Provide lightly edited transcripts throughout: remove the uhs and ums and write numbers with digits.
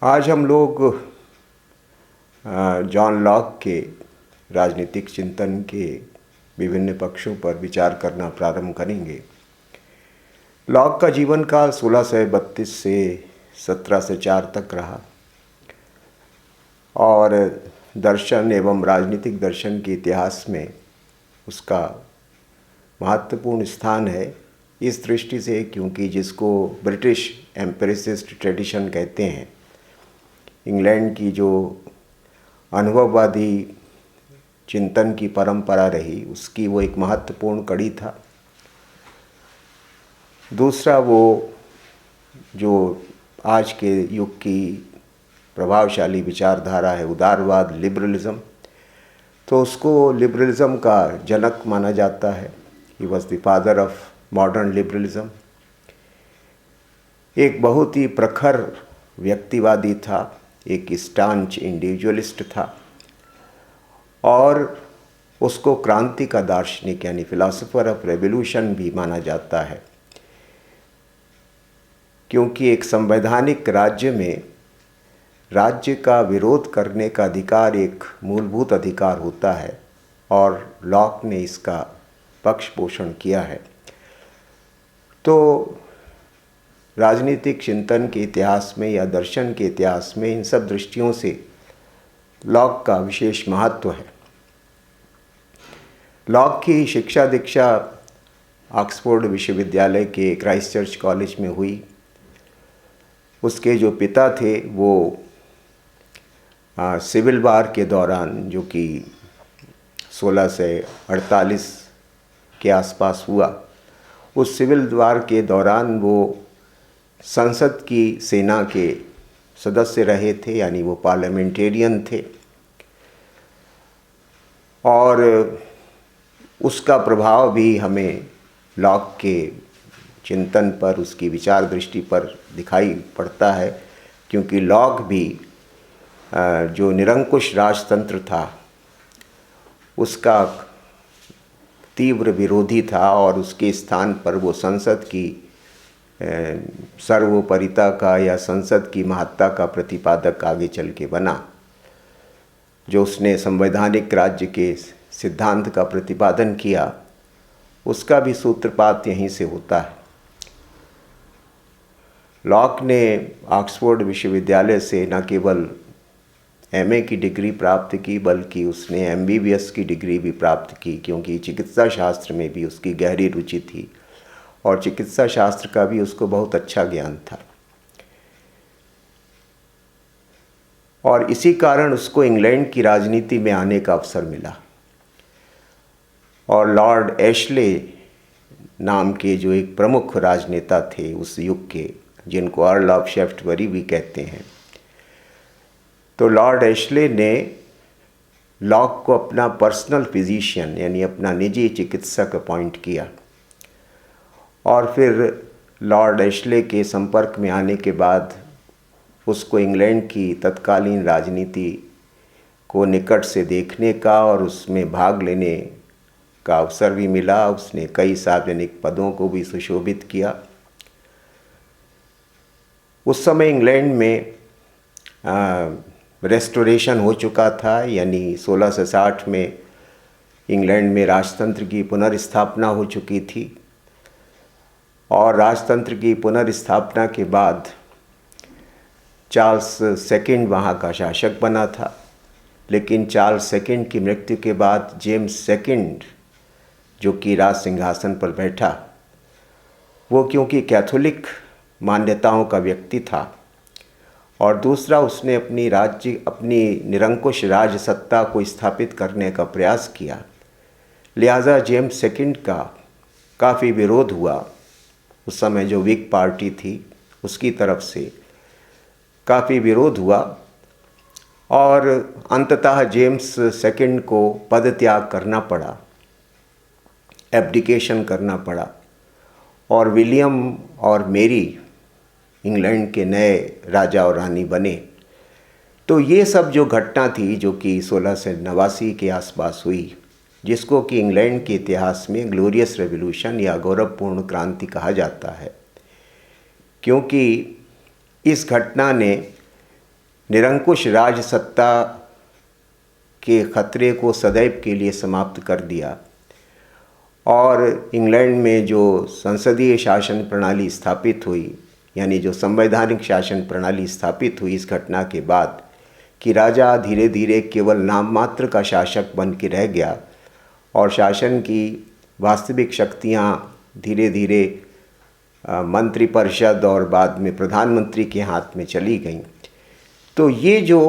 आज हम लोग जॉन लॉक के राजनीतिक चिंतन के विभिन्न पक्षों पर विचार करना प्रारंभ करेंगे। लॉक का जीवन काल 1632 से 1704 तक रहा और दर्शन एवं राजनीतिक दर्शन के इतिहास में उसका महत्वपूर्ण स्थान है, इस दृष्टि से क्योंकि जिसको ब्रिटिश एम्पिरिसिस्ट ट्रेडिशन कहते हैं, इंग्लैंड की जो अनुभववादी चिंतन की परंपरा रही, उसकी वो एक महत्वपूर्ण कड़ी था। दूसरा, वो जो आज के युग की प्रभावशाली विचारधारा है उदारवाद, लिबरलिज्म, तो उसको लिबरलिज्म का जनक माना जाता है। He was the father of modern liberalism. एक बहुत ही प्रखर व्यक्तिवादी था, एक स्टांच इंडिविजुअलिस्ट था और उसको क्रांति का दार्शनिक यानी फिलॉसफर ऑफ रेवोल्यूशन भी माना जाता है, क्योंकि एक संवैधानिक राज्य में राज्य का विरोध करने का अधिकार एक मूलभूत अधिकार होता है और लॉक ने इसका पक्ष पोषण किया है। तो राजनीतिक चिंतन के इतिहास में या दर्शन के इतिहास में इन सब दृष्टियों से लॉक का विशेष महत्व है। लॉक की शिक्षा दीक्षा ऑक्सफोर्ड विश्वविद्यालय के क्राइस्ट चर्च कॉलेज में हुई। उसके जो पिता थे वो सिविल वार के दौरान, जो कि 1648 के आसपास हुआ, उस सिविल वार के दौरान वो संसद की सेना के सदस्य रहे थे, यानी वो पार्लियामेंटेरियन थे और उसका प्रभाव भी हमें लॉक के चिंतन पर, उसकी विचार दृष्टि पर दिखाई पड़ता है, क्योंकि लॉक भी जो निरंकुश राजतंत्र था उसका तीव्र विरोधी था और उसके स्थान पर वो संसद की सर्वोपरिता का या संसद की महत्ता का प्रतिपादक आगे चल के बना। जो उसने संवैधानिक राज्य के सिद्धांत का प्रतिपादन किया, उसका भी सूत्रपात यहीं से होता है। लॉक ने ऑक्सफोर्ड विश्वविद्यालय से न केवल एमए की डिग्री प्राप्त की, बल्कि उसने एमबीबीएस की डिग्री भी प्राप्त की, क्योंकि चिकित्सा शास्त्र में भी उसकी गहरी रुचि थी और चिकित्सा शास्त्र का भी उसको बहुत अच्छा ज्ञान था। और इसी कारण उसको इंग्लैंड की राजनीति में आने का अवसर मिला और लॉर्ड एशले नाम के जो एक प्रमुख राजनेता थे उस युग के, जिनको अर्ल ऑफ शेफ्टबरी भी कहते हैं, तो लॉर्ड एशले ने लॉक को अपना पर्सनल फिजिशियन यानी अपना निजी चिकित्सक अपॉइंट किया और फिर लॉर्ड एशले के संपर्क में आने के बाद उसको इंग्लैंड की तत्कालीन राजनीति को निकट से देखने का और उसमें भाग लेने का अवसर भी मिला। उसने कई सार्वजनिक पदों को भी सुशोभित किया। उस समय इंग्लैंड में रेस्टोरेशन हो चुका था, यानी 1660 में इंग्लैंड में राजतंत्र की पुनर्स्थापना हो चुकी थी और राजतंत्र की पुनर्स्थापना के बाद चार्ल्स सेकंड वहाँ का शासक बना था। लेकिन चार्ल्स सेकंड की मृत्यु के बाद जेम्स सेकंड, जो कि राज सिंहासन पर बैठा, वो क्योंकि कैथोलिक मान्यताओं का व्यक्ति था और दूसरा उसने अपनी निरंकुश राज सत्ता को स्थापित करने का प्रयास किया, लिहाजा जेम्स सेकंड का काफ़ी विरोध हुआ। उस समय जो विग पार्टी थी उसकी तरफ से काफ़ी विरोध हुआ और अंततः जेम्स सेकंड को पदत्याग करना पड़ा, एब्डिकेशन करना पड़ा और विलियम और मेरी इंग्लैंड के नए राजा और रानी बने। तो ये सब जो घटना थी जो कि 1689 के आसपास हुई, जिसको कि इंग्लैंड के इतिहास में ग्लोरियस रेवोल्यूशन या गौरवपूर्ण क्रांति कहा जाता है, क्योंकि इस घटना ने निरंकुश राज सत्ता के खतरे को सदैव के लिए समाप्त कर दिया और इंग्लैंड में जो संसदीय शासन प्रणाली स्थापित हुई, यानी जो संवैधानिक शासन प्रणाली स्थापित हुई इस घटना के बाद, कि राजा धीरे धीरे केवल नाम मात्र का शासक बन के रह गया और शासन की वास्तविक शक्तियाँ धीरे धीरे मंत्रिपरिषद और बाद में प्रधानमंत्री के हाथ में चली गईं। तो ये जो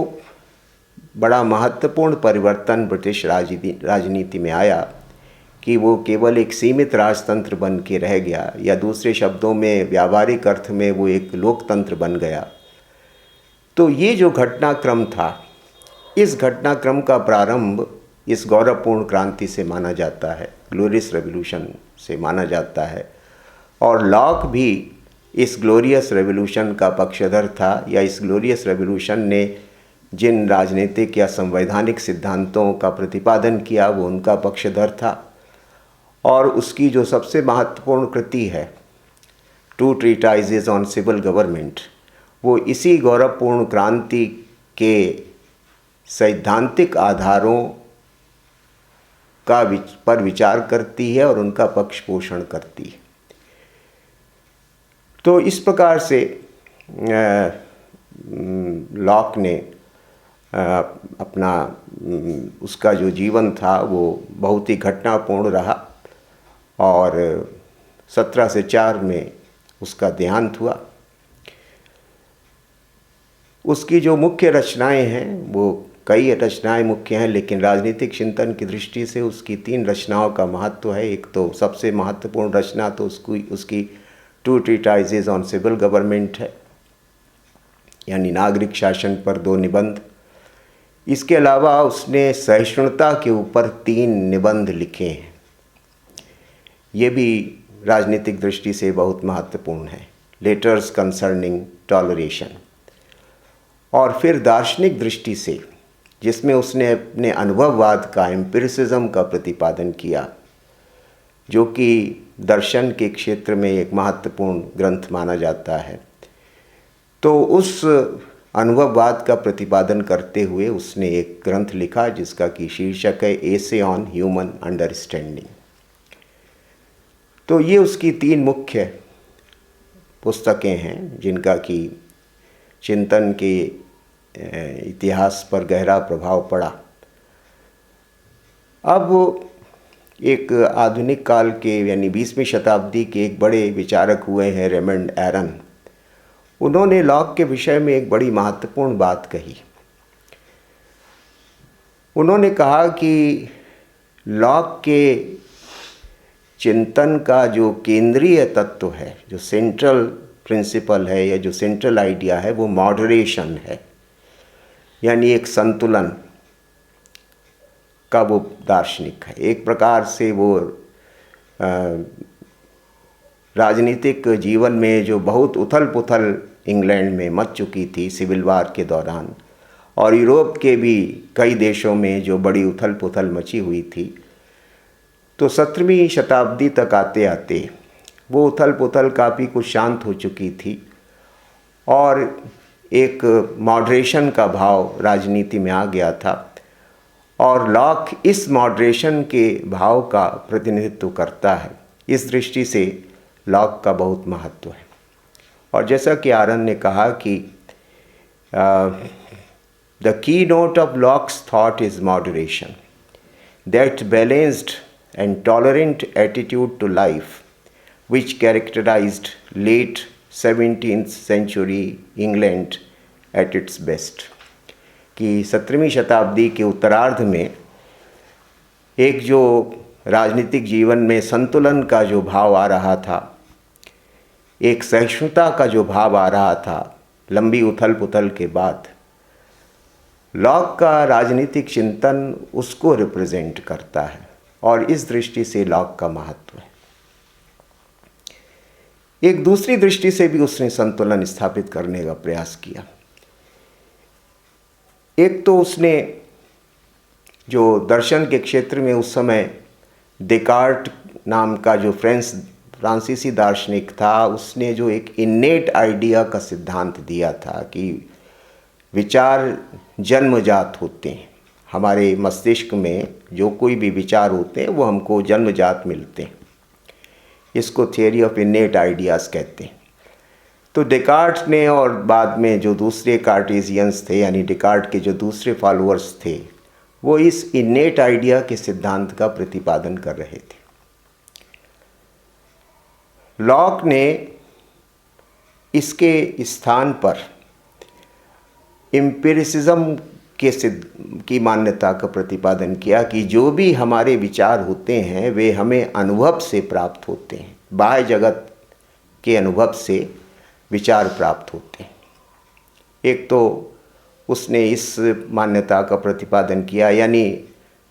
बड़ा महत्वपूर्ण परिवर्तन ब्रिटिश राजनीति में आया कि वो केवल एक सीमित राजतंत्र बन के रह गया, या दूसरे शब्दों में व्यावहारिक अर्थ में वो एक लोकतंत्र बन गया। तो ये जो घटनाक्रम था, इस घटनाक्रम का प्रारंभ इस गौरवपूर्ण क्रांति से माना जाता है, ग्लोरियस रेवोल्यूशन से माना जाता है। और लॉक भी इस ग्लोरियस रेवोल्यूशन का पक्षधर था, या इस ग्लोरियस रेवोल्यूशन ने जिन राजनीतिक या संवैधानिक सिद्धांतों का प्रतिपादन किया वो उनका पक्षधर था। और उसकी जो सबसे महत्वपूर्ण कृति है, 2 ट्रीटाइजेस ऑन सिविल गवर्नमेंट, वो इसी गौरवपूर्ण क्रांति के सैद्धांतिक आधारों पर विचार करती है और उनका पक्ष पोषण करती है। तो इस प्रकार से लॉक ने अपना उसका जो जीवन था वो बहुत ही घटनापूर्ण रहा और 1704 में उसका देहांत हुआ। उसकी जो मुख्य रचनाएं हैं, वो कई रचनाएं मुख्य हैं, लेकिन राजनीतिक चिंतन की दृष्टि से उसकी 3 रचनाओं का महत्व है। एक तो सबसे महत्वपूर्ण रचना तो उसकी 2 ट्रीटाइजेस ऑन सिविल गवर्नमेंट है, यानी नागरिक शासन पर 2 निबंध। इसके अलावा उसने सहिष्णुता के ऊपर 3 निबंध लिखे हैं, ये भी राजनीतिक दृष्टि से बहुत महत्वपूर्ण है, लेटर्स कंसर्निंग टॉलरेशन। और फिर दार्शनिक दृष्टि से, जिसमें उसने अपने अनुभववाद का, एम्पिरिसिज्म का प्रतिपादन किया, जो कि दर्शन के क्षेत्र में एक महत्वपूर्ण ग्रंथ माना जाता है। तो उस अनुभववाद का प्रतिपादन करते हुए उसने एक ग्रंथ लिखा जिसका कि शीर्षक है एसे ऑन ह्यूमन अंडरस्टैंडिंग। तो ये उसकी 3 मुख्य पुस्तकें हैं जिनका कि चिंतन के इतिहास पर गहरा प्रभाव पड़ा। अब एक आधुनिक काल के यानी 20वीं शताब्दी के एक बड़े विचारक हुए हैं रेमंड एरन। उन्होंने लॉक के विषय में एक बड़ी महत्वपूर्ण बात कही। उन्होंने कहा कि लॉक के चिंतन का जो केंद्रीय तत्व है, जो सेंट्रल प्रिंसिपल है या जो सेंट्रल आइडिया है, वो मॉडरेशन है, यानी एक संतुलन का वो दार्शनिक है। एक प्रकार से वो राजनीतिक जीवन में जो बहुत उथल पुथल इंग्लैंड में मच चुकी थी सिविल वार के दौरान, और यूरोप के भी कई देशों में जो बड़ी उथल पुथल मची हुई थी, तो 17वीं शताब्दी तक आते आते वो उथल पुथल काफ़ी कुछ शांत हो चुकी थी और एक मॉडरेशन का भाव राजनीति में आ गया था। और लॉक इस मॉडरेशन के भाव का प्रतिनिधित्व करता है। इस दृष्टि से लॉक का बहुत महत्व है। और जैसा कि आरन ने कहा कि the keynote of Locke's thought is moderation, that balanced and tolerant attitude to life which characterized late 17th century England at its best। कि 17वीं शताब्दी के उत्तरार्ध में एक जो राजनीतिक जीवन में संतुलन का जो भाव आ रहा था, एक सहिष्णुता का जो भाव आ रहा था लंबी उथल पुथल के बाद, लॉक का राजनीतिक चिंतन उसको रिप्रेजेंट करता है और इस दृष्टि से लॉक का महत्व है। एक दूसरी दृष्टि से भी उसने संतुलन स्थापित करने का प्रयास किया। एक तो उसने जो दर्शन के क्षेत्र में उस समय डेकार्ट नाम का जो फ्रांसीसी दार्शनिक था, उसने जो एक इन्नेट आइडिया का सिद्धांत दिया था कि विचार जन्मजात होते हैं। हमारे मस्तिष्क में जो कोई भी विचार होते हैं वो हमको जन्मजात मिलते हैं। इसको थियरी ऑफ इनेट आइडियाज़ कहते हैं। तो डेकार्ट ने और बाद में जो दूसरे कार्टेशियंस थे, यानी डेकार्ट के जो दूसरे फॉलोअर्स थे, वो इस इनेट आइडिया के सिद्धांत का प्रतिपादन कर रहे थे। लॉक ने इसके स्थान पर एम्पिरिसिज्म की मान्यता का प्रतिपादन किया कि जो भी हमारे विचार होते हैं वे हमें अनुभव से प्राप्त होते हैं, बाह्य जगत के अनुभव से विचार प्राप्त होते हैं। एक तो उसने इस मान्यता का प्रतिपादन किया, यानी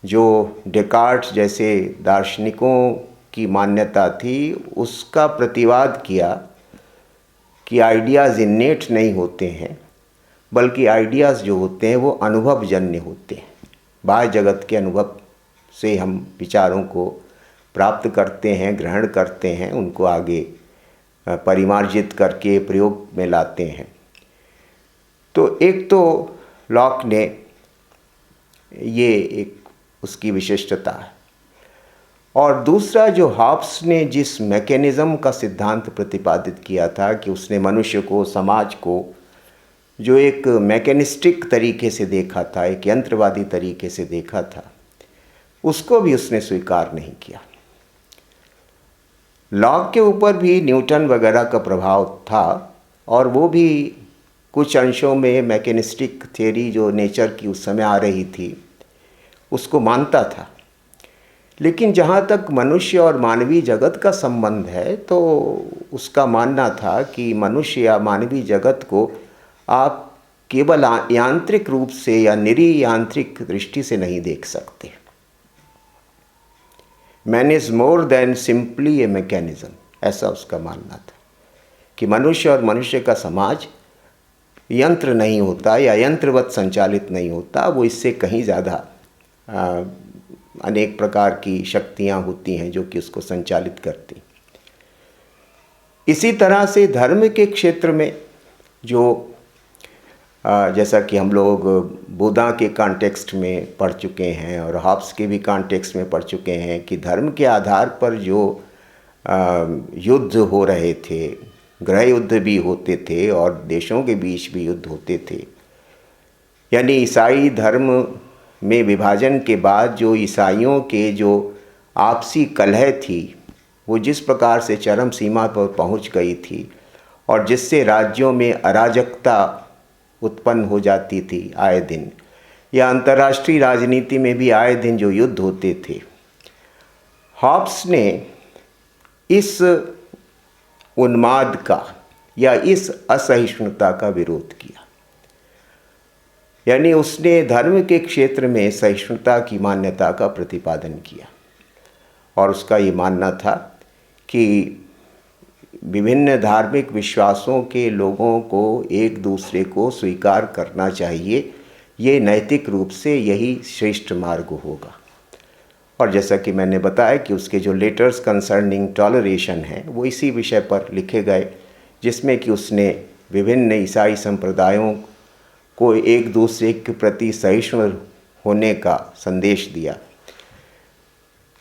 जो डेकार्ट जैसे दार्शनिकों की मान्यता थी उसका प्रतिवाद किया कि आइडियाज़ इनेट नहीं होते हैं, बल्कि आइडियाज़ जो होते हैं वो अनुभवजन्य होते हैं। बाह्य जगत के अनुभव से हम विचारों को प्राप्त करते हैं, ग्रहण करते हैं, उनको आगे परिमार्जित करके प्रयोग में लाते हैं। तो एक तो लॉक ने ये एक उसकी विशिष्टता है, और दूसरा जो हॉब्स ने जिस मैकेनिज़्म का सिद्धांत प्रतिपादित किया था कि उसने मनुष्य को, समाज को जो एक मैकेनिस्टिक तरीके से देखा था, एक यंत्रवादी तरीके से देखा था, उसको भी उसने स्वीकार नहीं किया। लॉक के ऊपर भी न्यूटन वगैरह का प्रभाव था, और वो भी कुछ अंशों में मैकेनिस्टिक थियरी जो नेचर की उस समय आ रही थी उसको मानता था। लेकिन जहाँ तक मनुष्य और मानवीय जगत का संबंध है तो उसका मानना था कि मनुष्य या मानवीय जगत को आप केवल यांत्रिक रूप से या निरी यांत्रिक दृष्टि से नहीं देख सकते। Man is more than simply a mechanism, ऐसा उसका मानना था कि मनुष्य और मनुष्य का समाज यंत्र नहीं होता या यंत्रवत संचालित नहीं होता, वो इससे कहीं ज़्यादा अनेक प्रकार की शक्तियाँ होती हैं जो कि उसको संचालित करती। इसी तरह से धर्म के क्षेत्र में जो जैसा कि हम लोग बुद्धा के कॉन्टेक्स्ट में पढ़ चुके हैं और हॉब्स के भी कॉन्टेक्स्ट में पढ़ चुके हैं कि धर्म के आधार पर जो युद्ध हो रहे थे, गृह युद्ध भी होते थे और देशों के बीच भी युद्ध होते थे, यानी ईसाई धर्म में विभाजन के बाद जो ईसाइयों के जो आपसी कलह थी वो जिस प्रकार से चरम सीमा पर पहुंच गई थी और जिससे राज्यों में अराजकता उत्पन्न हो जाती थी आए दिन, या अंतर्राष्ट्रीय राजनीति में भी आए दिन जो युद्ध होते थे, हॉब्स ने इस उन्माद का या इस असहिष्णुता का विरोध किया। यानी उसने धर्म के क्षेत्र में सहिष्णुता की मान्यता का प्रतिपादन किया और उसका ये मानना था कि विभिन्न धार्मिक विश्वासों के लोगों को एक दूसरे को स्वीकार करना चाहिए, ये नैतिक रूप से यही श्रेष्ठ मार्ग होगा। और जैसा कि मैंने बताया कि उसके जो लेटर्स कंसर्निंग टॉलरेशन हैं वो इसी विषय पर लिखे गए, जिसमें कि उसने विभिन्न ईसाई संप्रदायों को एक दूसरे के प्रति सहिष्णु होने का संदेश दिया।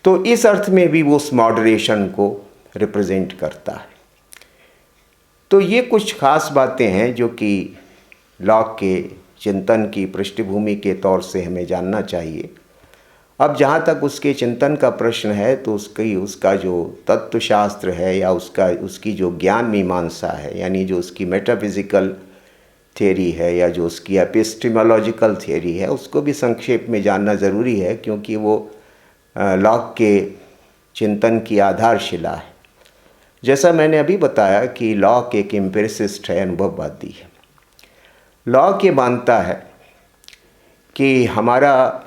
तो इस अर्थ में भी वो उस मॉडरेशन को रिप्रेजेंट करता है। तो ये कुछ खास बातें हैं जो कि लॉक के चिंतन की पृष्ठभूमि के तौर से हमें जानना चाहिए। अब जहाँ तक उसके चिंतन का प्रश्न है तो उसका जो तत्वशास्त्र है या उसकी जो ज्ञान मीमांसा है, यानी जो उसकी मेटाफिजिकल थियरी है या जो उसकी एपिस्टेमोलॉजिकल थियरी है, उसको भी संक्षेप में जानना ज़रूरी है, क्योंकि वो लॉक के चिंतन की आधारशिला है। जैसा मैंने अभी बताया कि लॉक एक एम्पिरिसिस्ट है, अनुभववादी है। लॉक ये मानता है कि हमारा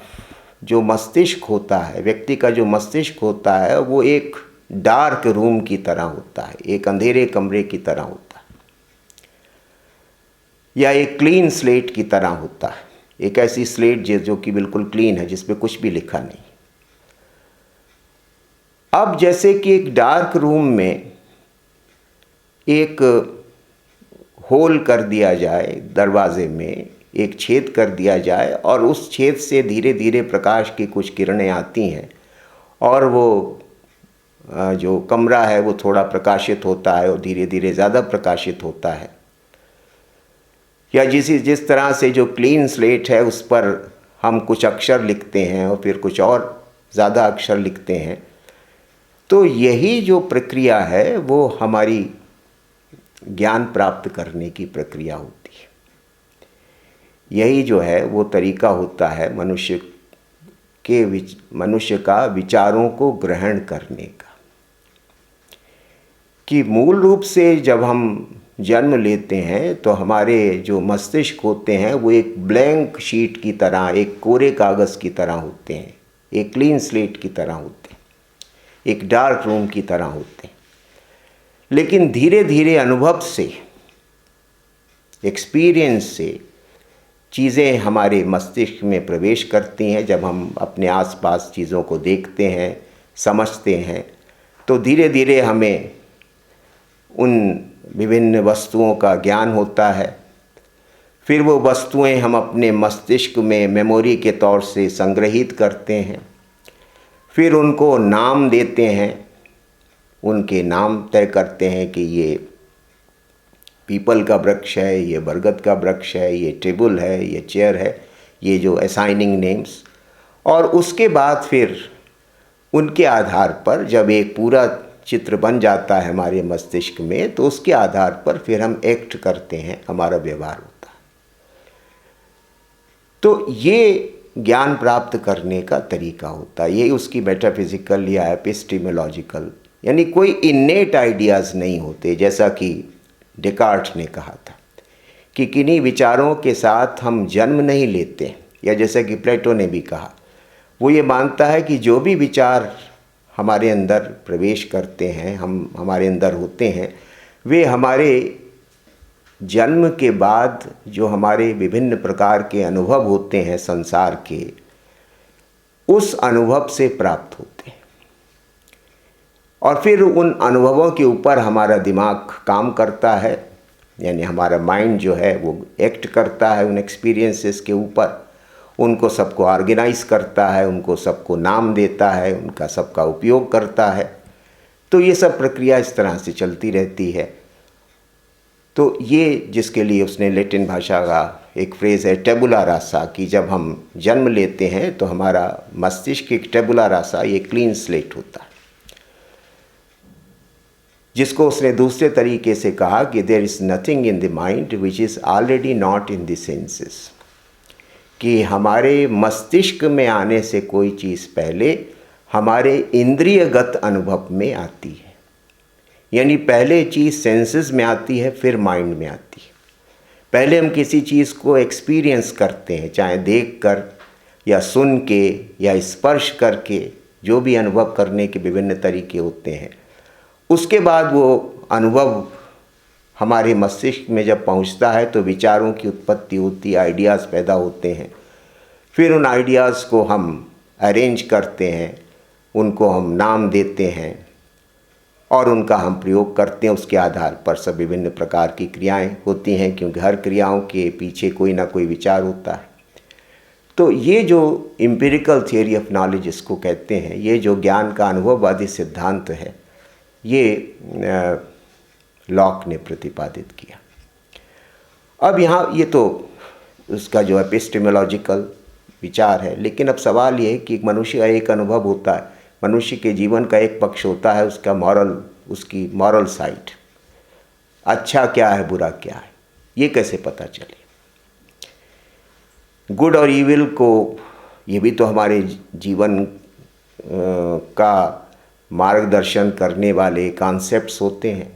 जो मस्तिष्क होता है, व्यक्ति का जो मस्तिष्क होता है, वो एक डार्क रूम की तरह होता है, एक अंधेरे कमरे की तरह होता है, या एक क्लीन स्लेट की तरह होता है, एक ऐसी स्लेट जो कि बिल्कुल क्लीन है, जिस पे कुछ भी लिखा नहीं। अब जैसे कि एक डार्क रूम में एक होल कर दिया जाए दरवाजे में, एक छेद कर दिया जाए और उस छेद से धीरे धीरे प्रकाश की कुछ किरणें आती हैं और वो जो कमरा है वो थोड़ा प्रकाशित होता है और धीरे धीरे ज़्यादा प्रकाशित होता है। या जिस तरह से जो क्लीन स्लेट है उस पर हम कुछ अक्षर लिखते हैं और फिर कुछ और ज़्यादा अक्षर लिखते हैं, तो यही जो प्रक्रिया है वो हमारी ज्ञान प्राप्त करने की प्रक्रिया होती है। यही जो है वो तरीका होता है मनुष्य का विचारों को ग्रहण करने का। कि मूल रूप से जब हम जन्म लेते हैं तो हमारे जो मस्तिष्क होते हैं वो एक ब्लैंक शीट की तरह, एक कोरे कागज़ की तरह होते हैं, एक क्लीन स्लेट की तरह होते हैं, एक डार्क रूम की तरह होते हैं। लेकिन धीरे धीरे अनुभव से, एक्सपीरियंस से चीज़ें हमारे मस्तिष्क में प्रवेश करती हैं। जब हम अपने आसपास चीज़ों को देखते हैं, समझते हैं, तो धीरे धीरे हमें उन विभिन्न वस्तुओं का ज्ञान होता है। फिर वो वस्तुएं हम अपने मस्तिष्क में मेमोरी के तौर से संग्रहित करते हैं, फिर उनको नाम देते हैं, उनके नाम तय करते हैं कि ये पीपल का वृक्ष है, ये बरगद का वृक्ष है, ये टेबल है, ये चेयर है, ये जो असाइनिंग नेम्स। और उसके बाद फिर उनके आधार पर जब एक पूरा चित्र बन जाता है हमारे मस्तिष्क में, तो उसके आधार पर फिर हम एक्ट करते हैं, हमारा व्यवहार होता है। तो ये ज्ञान प्राप्त करने का तरीका होता है। ये उसकी मेटाफिजिकल या एपिस्टेमोलॉजिकल, यानी कोई इन्नेट आइडियाज़ नहीं होते। जैसा कि डेकार्ट ने कहा था कि किन्हीं विचारों के साथ हम जन्म नहीं लेते, या जैसा कि प्लेटो ने भी कहा, वो ये मानता है कि जो भी विचार हमारे अंदर प्रवेश करते हैं, हम हमारे अंदर होते हैं, वे हमारे जन्म के बाद जो हमारे विभिन्न प्रकार के अनुभव होते हैं संसार के, उस अनुभव से प्राप्त होते हैं। और फिर उन अनुभवों के ऊपर हमारा दिमाग काम करता है, यानी हमारा माइंड जो है वो एक्ट करता है उन एक्सपीरियंसेस के ऊपर, उनको सबको ऑर्गेनाइज करता है, उनको सबको नाम देता है, उनका सबका उपयोग करता है। तो ये सब प्रक्रिया इस तरह से चलती रहती है। तो ये जिसके लिए उसने लैटिन भाषा का एक फ्रेज़ है टेबुला रासा, कि जब हम जन्म लेते हैं तो हमारा मस्तिष्क एक टेबुला रासा, ये क्लीन स्लेट होता है, जिसको उसने दूसरे तरीके से कहा कि there is nothing in the mind which is already not in the senses, कि हमारे मस्तिष्क में आने से कोई चीज़ पहले हमारे इंद्रियगत अनुभव में आती है। यानी पहले चीज़ सेंसेस में आती है, फिर माइंड में आती है। पहले हम किसी चीज़ को एक्सपीरियंस करते हैं, चाहे देख कर या सुन के या स्पर्श करके, जो भी अनुभव करने के विभिन्न तरीके होते हैं। उसके बाद वो अनुभव हमारे मस्तिष्क में जब पहुंचता है तो विचारों की उत्पत्ति होती है, आइडियाज़ पैदा होते हैं। फिर उन आइडियाज़ को हम अरेंज करते हैं, उनको हम नाम देते हैं और उनका हम प्रयोग करते हैं। उसके आधार पर सब विभिन्न प्रकार की क्रियाएं होती हैं, क्योंकि हर क्रियाओं के पीछे कोई ना कोई विचार होता है। तो ये जो एम्पिरिकल थियोरी ऑफ नॉलेज इसको कहते हैं, ये जो ज्ञान का अनुभववादी सिद्धांत है, ये लॉक ने प्रतिपादित किया। अब यहाँ ये तो उसका जो एपिस्टेमोलॉजिकल विचार है, लेकिन अब सवाल ये है कि मनुष्य का एक अनुभव होता है, मनुष्य के जीवन का एक पक्ष होता है उसका उसकी मॉरल साइड, अच्छा क्या है बुरा क्या है, ये कैसे पता चले। गुड और इविल को, ये भी तो हमारे जीवन का मार्गदर्शन करने वाले कॉन्सेप्ट्स होते हैं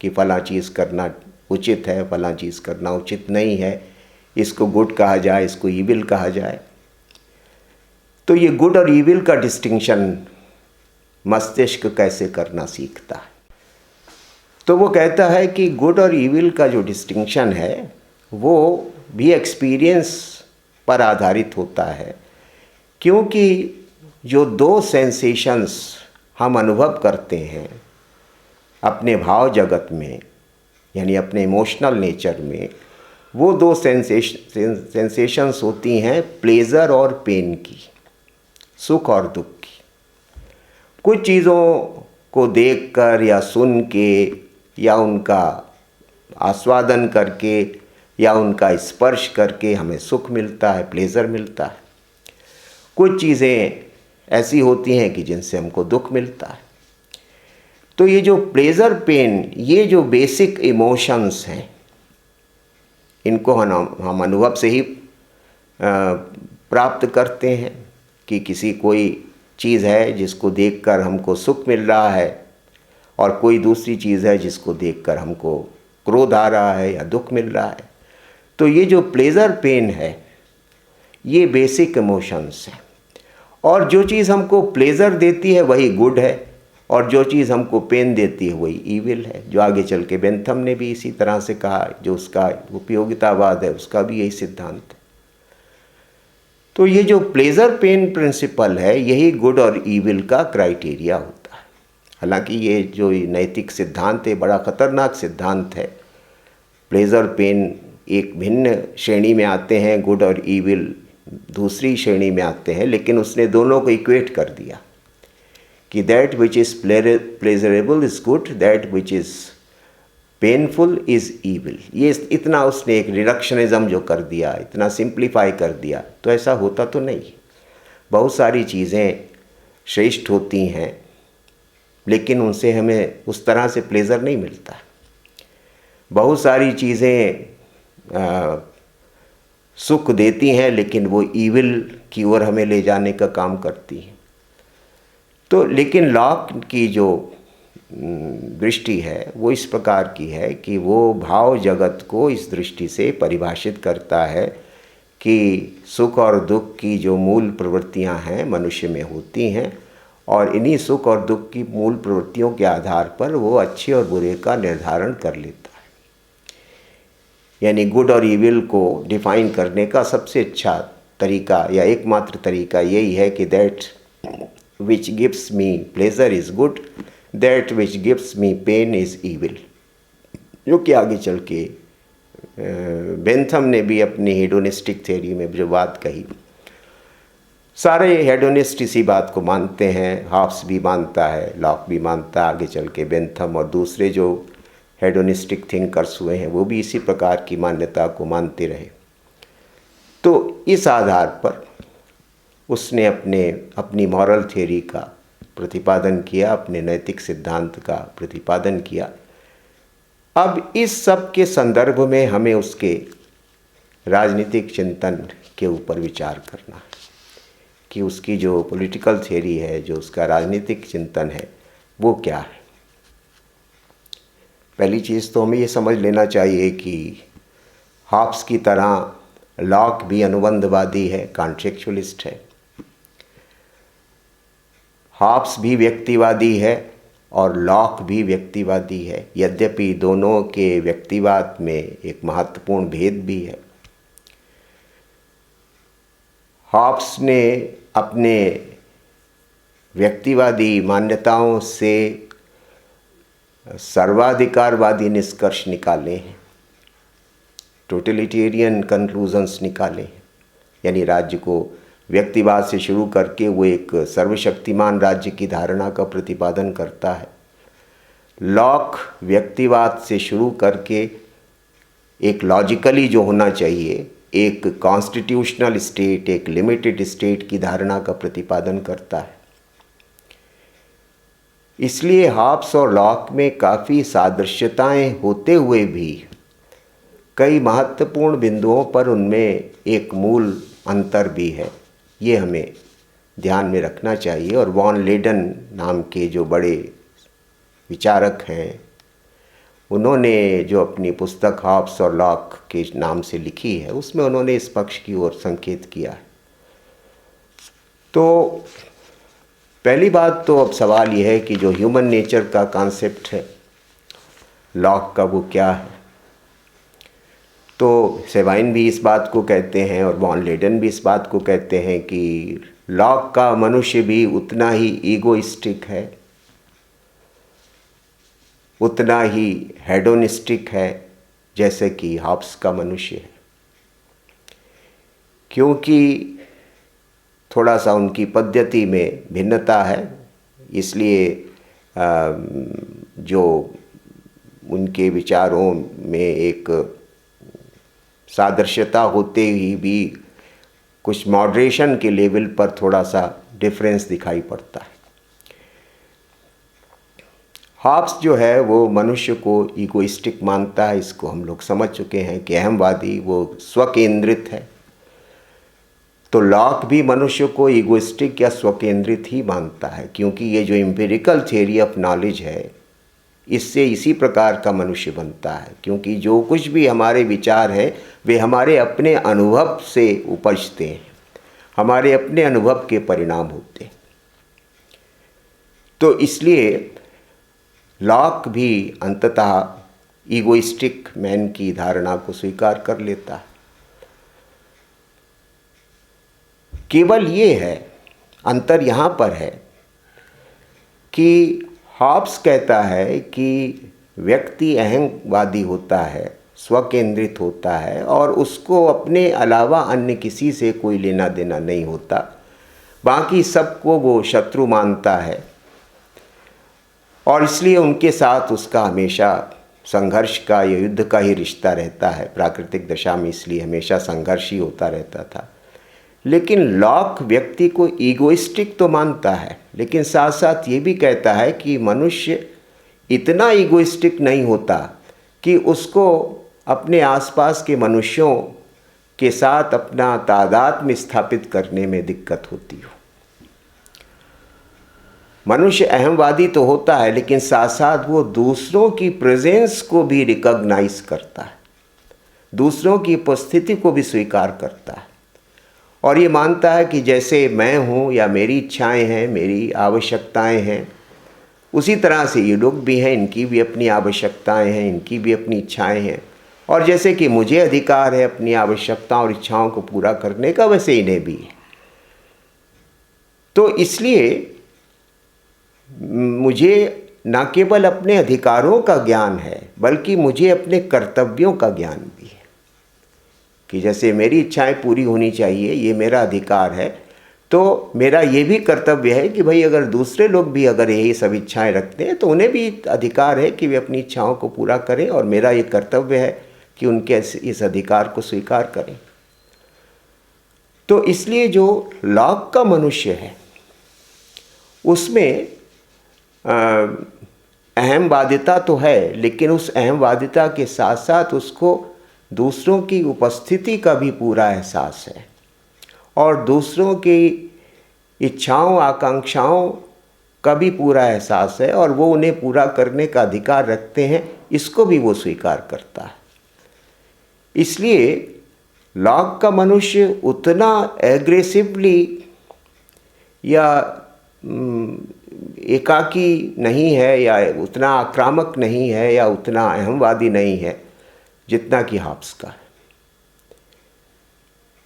कि फ़लाँ चीज़ करना उचित है, फ़लाँ चीज़ करना उचित नहीं है, इसको गुड कहा जाए, इसको इविल कहा जाए। तो ये गुड और इविल का डिस्टिंक्शन मस्तिष्क कैसे करना सीखता है। तो वो कहता है कि गुड और इविल का जो डिस्टिंक्शन है वो भी एक्सपीरियंस पर आधारित होता है, क्योंकि जो दो सेंसेशंस हम अनुभव करते हैं अपने भाव जगत में, यानी अपने इमोशनल नेचर में, वो दो सेंसेशंस होती हैं प्लेज़र और पेन की, सुख और दुख की। कुछ चीज़ों को देखकर या सुन के या उनका आस्वादन करके या उनका स्पर्श करके हमें सुख मिलता है, प्लेज़र मिलता है। कुछ चीज़ें ऐसी होती हैं कि जिनसे हमको दुख मिलता है। तो ये जो प्लेज़र पेन, ये जो बेसिक इमोशंस हैं, इनको हम अनुभव से ही प्राप्त करते हैं कि किसी कोई चीज़ है जिसको देखकर हमको सुख मिल रहा है और कोई दूसरी चीज़ है जिसको देखकर हमको क्रोध आ रहा है या दुख मिल रहा है। तो ये जो प्लेज़र पेन है, ये बेसिक इमोशंस हैं। और जो चीज़ हमको प्लेज़र देती है वही गुड है और जो चीज़ हमको पेन देती है वही ईविल है, जो आगे चल के बेंथम ने भी इसी तरह से कहा, जो उसका उपयोगितावाद है उसका भी यही सिद्धांत है। तो ये जो प्लेज़र पेन प्रिंसिपल है, यही गुड और ईविल का क्राइटेरिया होता है। हालांकि ये जो नैतिक सिद्धांत है बड़ा ख़तरनाक सिद्धांत है। प्लेज़र पेन एक भिन्न श्रेणी में आते हैं, गुड और ईविल दूसरी श्रेणी में आते हैं, लेकिन उसने दोनों को इक्वेट कर दिया कि that which is pleasurable is good, that which is painful is evil. ये इतना उसने एक रिडक्शनिज़म जो कर दिया, इतना सिंप्लीफाई कर दिया, तो ऐसा होता तो नहीं। बहुत सारी चीज़ें श्रेष्ठ होती हैं लेकिन उनसे हमें उस तरह से प्लेज़र नहीं मिलता। बहुत सारी चीज़ें सुख देती हैं लेकिन वो ईविल की ओर हमें ले जाने का काम करती हैं। तो लेकिन लॉक की जो दृष्टि है वो इस प्रकार की है कि वो भाव जगत को इस दृष्टि से परिभाषित करता है कि सुख और दुख की जो मूल प्रवृत्तियां हैं मनुष्य में होती हैं और इन्हीं सुख और दुख की मूल प्रवृत्तियों के आधार पर वो अच्छे और बुरे का निर्धारण कर लेता है। यानी गुड और ईविल को डिफाइन करने का सबसे अच्छा तरीका या एकमात्र तरीका यही है कि that which gives me pleasure is good, that which gives me pain is evil। जो कि आगे चल के बेंथम ने भी अपनी हेडोनिस्टिक थ्योरी में जो बात कही, सारे हेडोनिस्ट इसी बात को मानते हैं। हॉब्स भी मानता है, लॉक भी मानता है, आगे चल के बेंथम और दूसरे जो हेडोनिस्टिक थिंकर्स हुए हैं वो भी इसी प्रकार की मान्यता को मानते रहे। तो इस आधार पर उसने अपनी मॉरल थियरी का प्रतिपादन किया, अपने नैतिक सिद्धांत का प्रतिपादन किया। अब इस सब के संदर्भ में हमें उसके राजनीतिक चिंतन के ऊपर विचार करना है कि उसकी जो पॉलिटिकल थियरी है, जो उसका राजनीतिक चिंतन है, वो क्या है। पहली चीज़ तो हमें ये समझ लेना चाहिए कि हॉब्स की तरह लॉक भी अनुबंधवादी है, कॉन्ट्रेक्चुअलिस्ट है। हॉब्स भी व्यक्तिवादी है और लॉक भी व्यक्तिवादी है, यद्यपि दोनों के व्यक्तिवाद में एक महत्वपूर्ण भेद भी है। हॉब्स ने अपने व्यक्तिवादी मान्यताओं से सर्वाधिकारवादी निष्कर्ष निकाले हैं, टोटलिटेरियन कंक्लूजन्स निकाले हैं। यानी राज्य को व्यक्तिवाद से शुरू करके वो एक सर्वशक्तिमान राज्य की धारणा का प्रतिपादन करता है। लॉक व्यक्तिवाद से शुरू करके एक लॉजिकली जो होना चाहिए, एक कॉन्स्टिट्यूशनल स्टेट, एक लिमिटेड स्टेट की धारणा का प्रतिपादन करता है। इसलिए हॉब्स और लॉक में काफ़ी सादृश्यताएं होते हुए भी कई महत्वपूर्ण बिंदुओं पर उनमें एक मूल अंतर भी है, ये हमें ध्यान में रखना चाहिए। और वॉन लेडन नाम के जो बड़े विचारक हैं, उन्होंने जो अपनी पुस्तक हॉब्स और लॉक के नाम से लिखी है, उसमें उन्होंने इस पक्ष की ओर संकेत किया है। तो पहली बात तो अब सवाल यह है कि जो ह्यूमन नेचर का कॉन्सेप्ट है लॉक का, वो क्या है। तो सेवाइन भी इस बात को कहते हैं और वॉन लेडन भी इस बात को कहते हैं कि लॉक का मनुष्य भी उतना ही ईगोइस्टिक है, उतना ही हेडोनिस्टिक है जैसे कि हॉब्स का मनुष्य है, क्योंकि थोड़ा सा उनकी पद्धति में भिन्नता है, इसलिए जो उनके विचारों में एक सादृश्यता होते ही भी कुछ मॉडरेशन के लेवल पर थोड़ा सा डिफरेंस दिखाई पड़ता है। हॉब्स जो है वो मनुष्य को ईगोइस्टिक मानता है, इसको हम लोग समझ चुके हैं कि अहमवादी, वो स्वकेंद्रित है। तो लॉक भी मनुष्य को ईगोइस्टिक या स्वकेंद्रित ही मानता है, क्योंकि ये जो एम्पिरिकल थियरी ऑफ नॉलेज है, इससे इसी प्रकार का मनुष्य बनता है। क्योंकि जो कुछ भी हमारे विचार है वे हमारे अपने अनुभव से उपजते हैं, हमारे अपने अनुभव के परिणाम होते हैं। तो इसलिए लॉक भी अंततः ईगोइस्टिक मैन की धारणा को स्वीकार कर लेता है। केवल ये है, अंतर यहाँ पर है कि हॉब्स कहता है कि व्यक्ति अहंवादी होता है, स्वकेंद्रित होता है और उसको अपने अलावा अन्य किसी से कोई लेना देना नहीं होता, बाकी सबको वो शत्रु मानता है और इसलिए उनके साथ उसका हमेशा संघर्ष का या युद्ध का ही रिश्ता रहता है। प्राकृतिक दशा में इसलिए हमेशा संघर्ष ही होता रहता था। लेकिन लॉक व्यक्ति को ईगोइस्टिक तो मानता है, लेकिन साथ साथ ये भी कहता है कि मनुष्य इतना ईगोइस्टिक नहीं होता कि उसको अपने आसपास के मनुष्यों के साथ अपना तादात्म्य स्थापित करने में दिक्कत होती हो। मनुष्य अहंवादी तो होता है, लेकिन साथ साथ वो दूसरों की प्रेजेंस को भी रिकॉग्नाइज करता है, दूसरों की उपस्थिति को भी स्वीकार करता है और ये मानता है कि जैसे मैं हूँ या मेरी इच्छाएं हैं, मेरी आवश्यकताएं हैं, उसी तरह से ये लोग भी हैं, इनकी भी अपनी आवश्यकताएं हैं, इनकी भी अपनी इच्छाएं हैं। और जैसे कि मुझे अधिकार है अपनी आवश्यकताओं और इच्छाओं को पूरा करने का, वैसे इन्हें भी है। तो इसलिए मुझे न केवल अपने अधिकारों का ज्ञान है, बल्कि मुझे अपने कर्तव्यों का ज्ञान भी है कि जैसे मेरी इच्छाएं पूरी होनी चाहिए, ये मेरा अधिकार है, तो मेरा ये भी कर्तव्य है कि भाई अगर दूसरे लोग भी अगर यही सब इच्छाएं रखते हैं तो उन्हें भी अधिकार है कि वे अपनी इच्छाओं को पूरा करें और मेरा ये कर्तव्य है कि उनके इस अधिकार को स्वीकार करें। तो इसलिए जो लॉक का मनुष्य है उसमें अहमवादिता तो है, लेकिन उस अहमवादिता के साथ साथ उसको दूसरों की उपस्थिति का भी पूरा एहसास है और दूसरों की इच्छाओं आकांक्षाओं का भी पूरा एहसास है और वो उन्हें पूरा करने का अधिकार रखते हैं, इसको भी वो स्वीकार करता है। इसलिए लॉक का मनुष्य उतना एग्रेसिवली या एकाकी नहीं है या उतना आक्रामक नहीं है या उतना अहमवादी नहीं है जितना कि हॉब्स का है।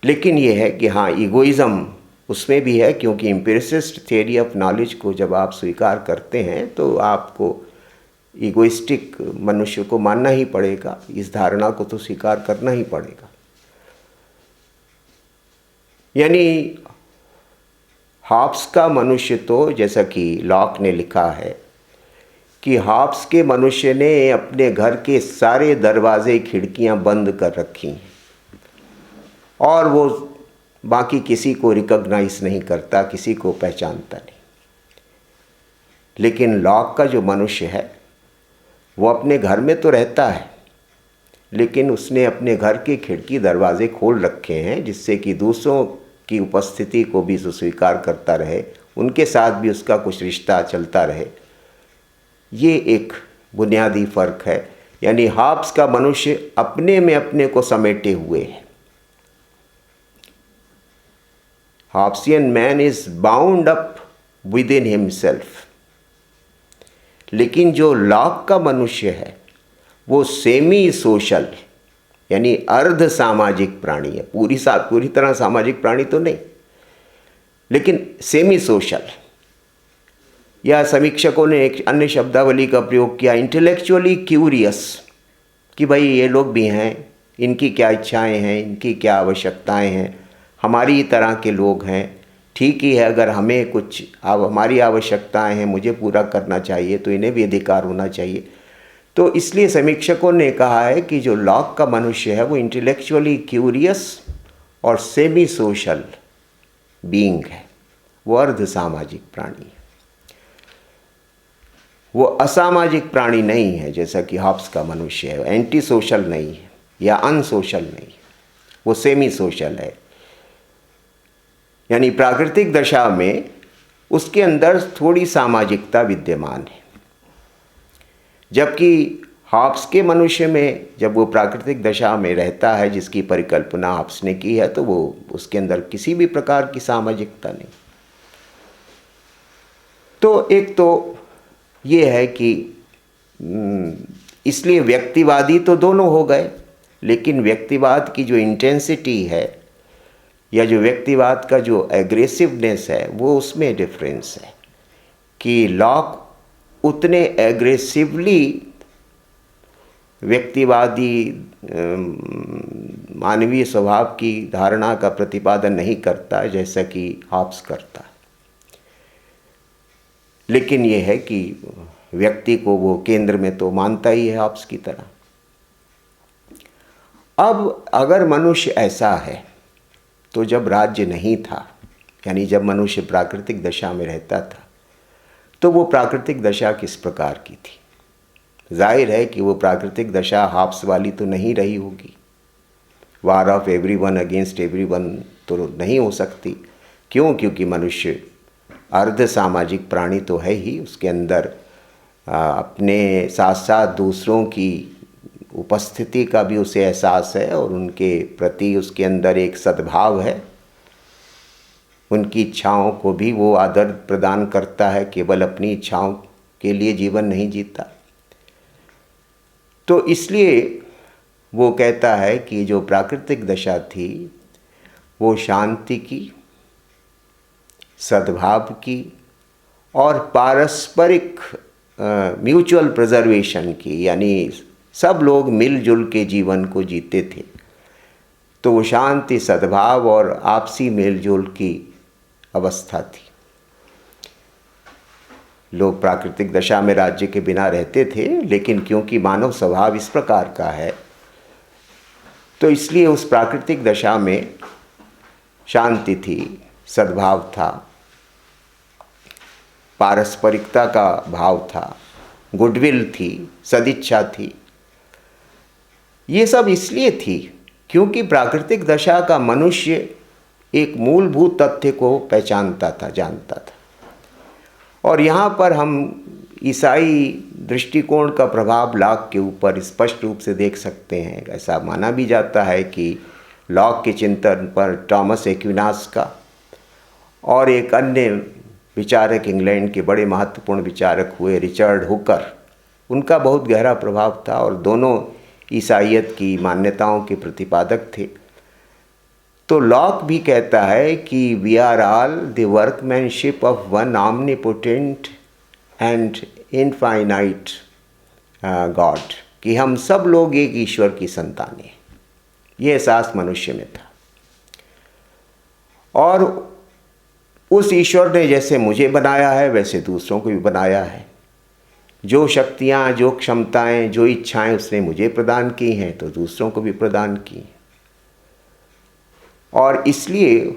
लेकिन ये है कि हाँ, ईगोइज़म उसमें भी है, क्योंकि एम्पिरिसिस्ट थियरी ऑफ नॉलेज को जब आप स्वीकार करते हैं तो आपको ईगोइस्टिक मनुष्य को मानना ही पड़ेगा, इस धारणा को तो स्वीकार करना ही पड़ेगा। यानी हॉब्स का मनुष्य तो, जैसा कि लॉक ने लिखा है कि हॉब्स के मनुष्य ने अपने घर के सारे दरवाजे खिड़कियां बंद कर रखी हैं और वो बाकी किसी को रिकॉग्नाइज नहीं करता, किसी को पहचानता नहीं। लेकिन लॉक का जो मनुष्य है वो अपने घर में तो रहता है, लेकिन उसने अपने घर के खिड़की दरवाजे खोल रखे हैं जिससे कि दूसरों की उपस्थिति को भी स्वीकार करता रहे, उनके साथ भी उसका कुछ रिश्ता चलता रहे। ये एक बुनियादी फ़र्क है। यानी हॉब्स का मनुष्य अपने में अपने को समेटे हुए है। Hobbesian man is bound up within himself. लेकिन जो लॉक का मनुष्य है वो सेमी सोशल यानी अर्ध सामाजिक प्राणी है। पूरी तरह सामाजिक प्राणी तो नहीं, लेकिन सेमी सोशल, या समीक्षकों ने एक अन्य शब्दावली का प्रयोग किया, इंटेलेक्चुअली क्यूरियस। कि भाई ये लोग भी हैं, इनकी क्या इच्छाएं हैं, इनकी क्या आवश्यकताएं हैं, हमारी तरह के लोग हैं, ठीक ही है। अगर हमें कुछ हमारी आवश्यकताएं हैं, मुझे पूरा करना चाहिए, तो इन्हें भी अधिकार होना चाहिए। तो इसलिए समीक्षकों ने कहा है कि जो लॉक का मनुष्य है वो इंटेलेक्चुअली क्यूरियस और सेमी सोशल बीइंग है, वो अर्ध सामाजिक प्राणी है। वो असामाजिक प्राणी नहीं है जैसा कि हॉब्स का मनुष्य है, एंटी सोशल नहीं है या अनसोशल नहीं है, वो सेमी सोशल है। यानी प्राकृतिक दशा में उसके अंदर थोड़ी सामाजिकता विद्यमान है, जबकि हॉब्स के मनुष्य में जब वो प्राकृतिक दशा में रहता है, जिसकी परिकल्पना हॉब्स ने की है, तो वो उसके अंदर किसी भी प्रकार की सामाजिकता नहीं। तो एक तो ये है कि इसलिए व्यक्तिवादी तो दोनों हो गए, लेकिन व्यक्तिवाद की जो इंटेंसिटी है या जो व्यक्तिवाद का जो एग्रेसिवनेस है, वो उसमें डिफरेंस है कि लॉक उतने एग्रेसिवली व्यक्तिवादी मानवीय स्वभाव की धारणा का प्रतिपादन नहीं करता जैसा कि हॉब्स करता है। लेकिन ये है कि व्यक्ति को वो केंद्र में तो मानता ही है हॉब्स की तरह। अब अगर मनुष्य ऐसा है, तो जब राज्य नहीं था, यानी जब मनुष्य प्राकृतिक दशा में रहता था, तो वो प्राकृतिक दशा किस प्रकार की थी? जाहिर है कि वो प्राकृतिक दशा हॉब्स वाली तो नहीं रही होगी। War of everyone against everyone तो नहीं हो सकती। क्यों? क्योंकि मनुष्य अर्ध सामाजिक प्राणी तो है ही, उसके अंदर अपने साथ साथ दूसरों की उपस्थिति का भी उसे एहसास है और उनके प्रति उसके अंदर एक सद्भाव है। उनकी इच्छाओं को भी वो आदर प्रदान करता है, केवल अपनी इच्छाओं के लिए जीवन नहीं जीता। तो इसलिए वो कहता है कि जो प्राकृतिक दशा थी वो शांति की, सद्भाव की और पारस्परिक म्यूचुअल प्रिजर्वेशन की, यानी सब लोग मिलजुल के जीवन को जीते थे। तो वो शांति, सद्भाव और आपसी मेलजोल की अवस्था थी। लोग प्राकृतिक दशा में राज्य के बिना रहते थे, लेकिन क्योंकि मानव स्वभाव इस प्रकार का है, तो इसलिए उस प्राकृतिक दशा में शांति थी, सद्भाव था, पारस्परिकता का भाव था, गुडविल थी, सदिच्छा थी। ये सब इसलिए थी क्योंकि प्राकृतिक दशा का मनुष्य एक मूलभूत तथ्य को पहचानता था, जानता था। और यहाँ पर हम ईसाई दृष्टिकोण का प्रभाव लॉक के ऊपर स्पष्ट रूप से देख सकते हैं। ऐसा माना भी जाता है कि लॉक के चिंतन पर टॉमस एक्विनास का और एक अन्य विचारक, इंग्लैंड के बड़े महत्वपूर्ण विचारक हुए रिचर्ड हुकर, उनका बहुत गहरा प्रभाव था और दोनों ईसाइयत की मान्यताओं के प्रतिपादक थे। तो लॉक भी कहता है कि we are all the workmanship of one omnipotent and infinite God, कि हम सब लोग एक ईश्वर की संतानें हैं। ये एहसास मनुष्य में था और उस ईश्वर ने जैसे मुझे बनाया है वैसे दूसरों को भी बनाया है। जो शक्तियाँ, जो क्षमताएं, जो इच्छाएं उसने मुझे प्रदान की हैं तो दूसरों को भी प्रदान की। और इसलिए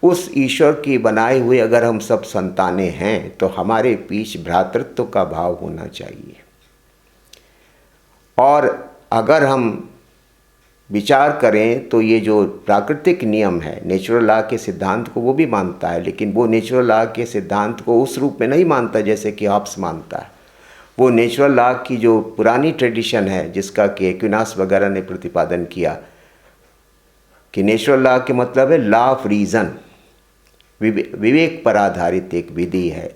उस ईश्वर की बनाए हुए अगर हम सब संतानें हैं तो हमारे बीच भ्रातृत्व का भाव होना चाहिए। और अगर हम विचार करें तो ये जो प्राकृतिक नियम है, नेचुरल लॉ के सिद्धांत को वो भी मानता है, लेकिन वो नेचुरल लॉ के सिद्धांत को उस रूप में नहीं मानता जैसे कि हॉब्स मानता है। वो नेचुरल लॉ की जो पुरानी ट्रेडिशन है, जिसका कि एक्विनास वगैरह ने प्रतिपादन किया कि नेचुरल लॉ के मतलब है लॉ ऑफ रीज़न, विवेक पर आधारित एक विधि है।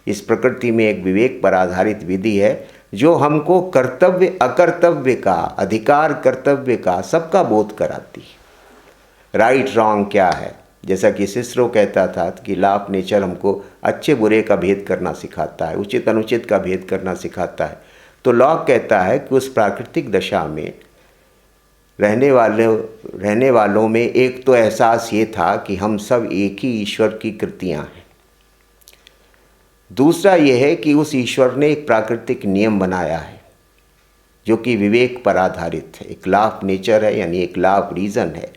इस प्रकृति में एक विवेक पर आधारित विधि है जो हमको कर्तव्य अकर्तव्य का, अधिकार कर्तव्य का सबका बोध कराती है। राइट रॉन्ग क्या है, जैसा कि सिसरो कहता था कि लॉ ऑफ नेचर हमको अच्छे बुरे का भेद करना सिखाता है, उचित अनुचित का भेद करना सिखाता है। तो लॉक कहता है कि उस प्राकृतिक दशा में रहने वालों में एक तो एहसास ये था कि हम सब एक ही ईश्वर की कृतियाँ हैं। दूसरा यह है कि उस ईश्वर ने एक प्राकृतिक नियम बनाया है जो कि विवेक पर आधारित है, एक लॉ ऑफ नेचर है, यानी एक लॉ ऑफ रीज़न है,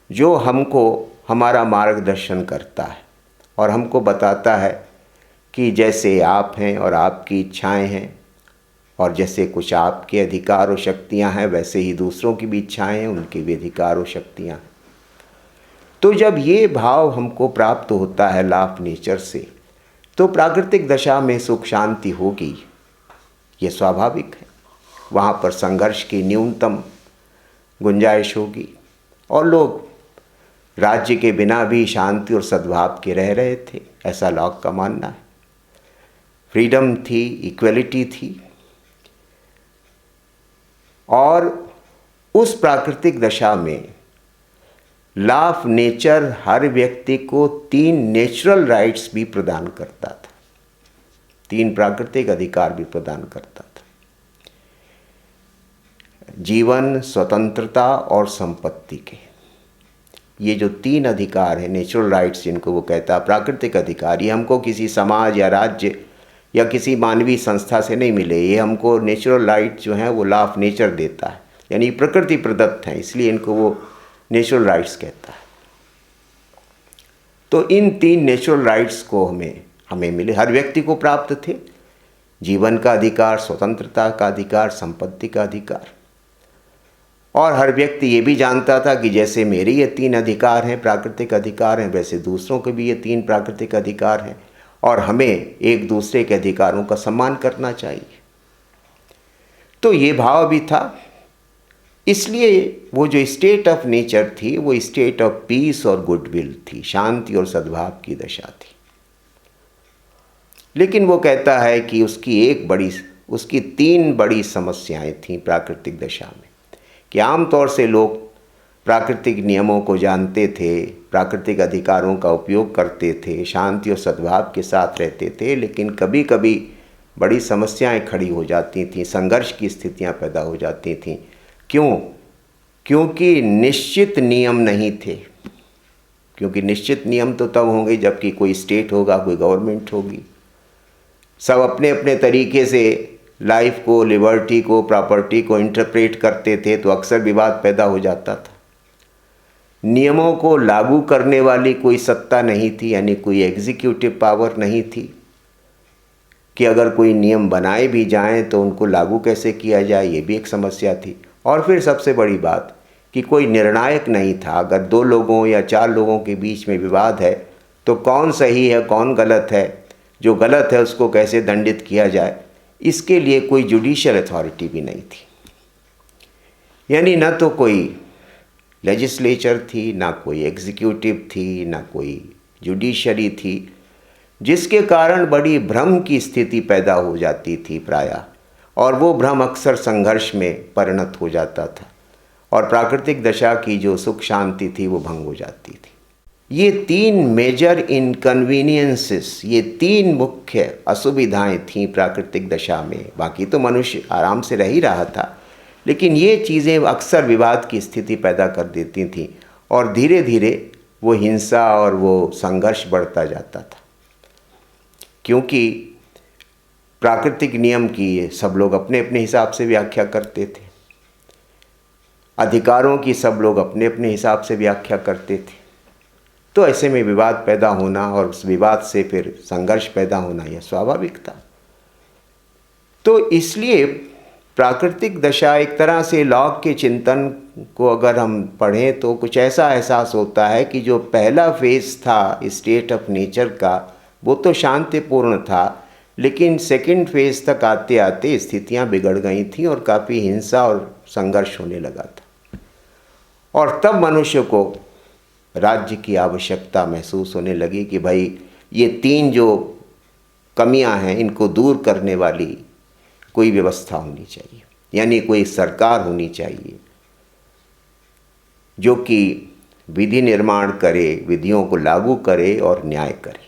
जो हमको हमारा मार्गदर्शन करता है और हमको बताता है कि जैसे आप हैं और आपकी इच्छाएं हैं, और जैसे कुछ आपके अधिकार और शक्तियां हैं, वैसे ही दूसरों की भी इच्छाएं हैं, उनके भी अधिकार और शक्तियां हैं। तो जब ये भाव हमको प्राप्त होता है लॉ ऑफ नेचर से, तो प्राकृतिक दशा में सुख शांति होगी, ये स्वाभाविक है। वहाँ पर संघर्ष की न्यूनतम गुंजाइश होगी और लोग राज्य के बिना भी शांति और सद्भाव के रह रहे थे, ऐसा लॉक का मानना है। फ्रीडम थी, इक्वलिटी थी, और उस प्राकृतिक दशा में लॉ ऑफ नेचर हर व्यक्ति को 3 नेचुरल राइट्स भी प्रदान करता था, 3 प्राकृतिक अधिकार भी प्रदान करता था। जीवन, स्वतंत्रता और संपत्ति के, ये जो 3 अधिकार हैं, नेचुरल राइट्स जिनको वो कहता है, प्राकृतिक अधिकार, ये हमको किसी समाज या राज्य या किसी मानवीय संस्था से नहीं मिले। ये हमको नेचुरल राइट जो हैं वो लॉ ऑफ नेचर देता है, यानी प्रकृति प्रदत्त हैं, इसलिए इनको वो नेचुरल राइट्स कहता है। तो इन 3 नेचुरल राइट्स को हमें मिले, हर व्यक्ति को प्राप्त थे। जीवन का अधिकार, स्वतंत्रता का अधिकार, संपत्ति का अधिकार। और हर व्यक्ति ये भी जानता था कि जैसे मेरे ये 3 अधिकार हैं, प्राकृतिक अधिकार हैं, वैसे दूसरों के भी ये 3 प्राकृतिक अधिकार हैं और हमें एक दूसरे के अधिकारों का सम्मान करना चाहिए। तो ये भाव भी था। इसलिए वो जो स्टेट ऑफ नेचर थी वो स्टेट ऑफ पीस और गुडविल थी, शांति और सद्भाव की दशा थी। लेकिन वो कहता है कि उसकी 3 बड़ी समस्याएं थीं प्राकृतिक दशा में, कि आमतौर से लोग प्राकृतिक नियमों को जानते थे, प्राकृतिक अधिकारों का उपयोग करते थे, शांति और सद्भाव के साथ रहते थे, लेकिन कभी कभी बड़ी समस्याएं खड़ी हो जाती थीं, संघर्ष की स्थितियां पैदा हो जाती थीं। क्यों? क्योंकि निश्चित नियम नहीं थे। क्योंकि निश्चित नियम तो तब होंगे जबकि कोई स्टेट होगा, कोई गवर्नमेंट होगी। सब अपने अपने तरीके से लाइफ को, लिबर्टी को, प्रॉपर्टी को इंटरप्रेट करते थे, तो अक्सर विवाद पैदा हो जाता था। नियमों को लागू करने वाली कोई सत्ता नहीं थी, यानी कोई एग्जीक्यूटिव पावर नहीं थी कि अगर कोई नियम बनाए भी जाएं तो उनको लागू कैसे किया जाए, ये भी एक समस्या थी। और फिर सबसे बड़ी बात कि कोई निर्णायक नहीं था। अगर 2 लोगों या 4 लोगों के बीच में विवाद है तो कौन सही है, कौन गलत है, जो गलत है उसको कैसे दंडित किया जाए, इसके लिए कोई जुडिशियल अथॉरिटी भी नहीं थी। यानी ना तो कोई लेजिस्लेचर थी, ना कोई एग्जीक्यूटिव थी, ना कोई जुडिशरी थी, जिसके कारण बड़ी भ्रम की स्थिति पैदा हो जाती थी प्रायः, और वो भ्रम अक्सर संघर्ष में परिणत हो जाता था और प्राकृतिक दशा की जो सुख शांति थी वो भंग हो जाती थी। ये 3 मेजर इनकन्वीनियंसेस, ये 3 मुख्य असुविधाएं थीं प्राकृतिक दशा में। बाकी तो मनुष्य आराम से रह ही रहा था, लेकिन ये चीज़ें अक्सर विवाद की स्थिति पैदा कर देती थीं और धीरे धीरे वो हिंसा और वो संघर्ष बढ़ता जाता था। क्योंकि प्राकृतिक नियम की सब लोग अपने अपने हिसाब से व्याख्या करते थे, अधिकारों की सब लोग अपने अपने हिसाब से व्याख्या करते थे। तो ऐसे में विवाद पैदा होना और उस विवाद से फिर संघर्ष पैदा होना यह स्वाभाविक था। तो इसलिए प्राकृतिक दशा एक तरह से लॉक के चिंतन को अगर हम पढ़ें तो कुछ ऐसा एहसास होता है कि जो पहला फेज था स्टेट ऑफ नेचर का वो तो शांतिपूर्ण था, लेकिन सेकंड फेज तक आते आते स्थितियां बिगड़ गई थी और काफ़ी हिंसा और संघर्ष होने लगा था। और तब मनुष्य को राज्य की आवश्यकता महसूस होने लगी कि भाई ये 3 जो कमियां हैं इनको दूर करने वाली कोई व्यवस्था होनी चाहिए, यानी कोई सरकार होनी चाहिए जो कि विधि निर्माण करे, विधियों को लागू करे और न्याय करे।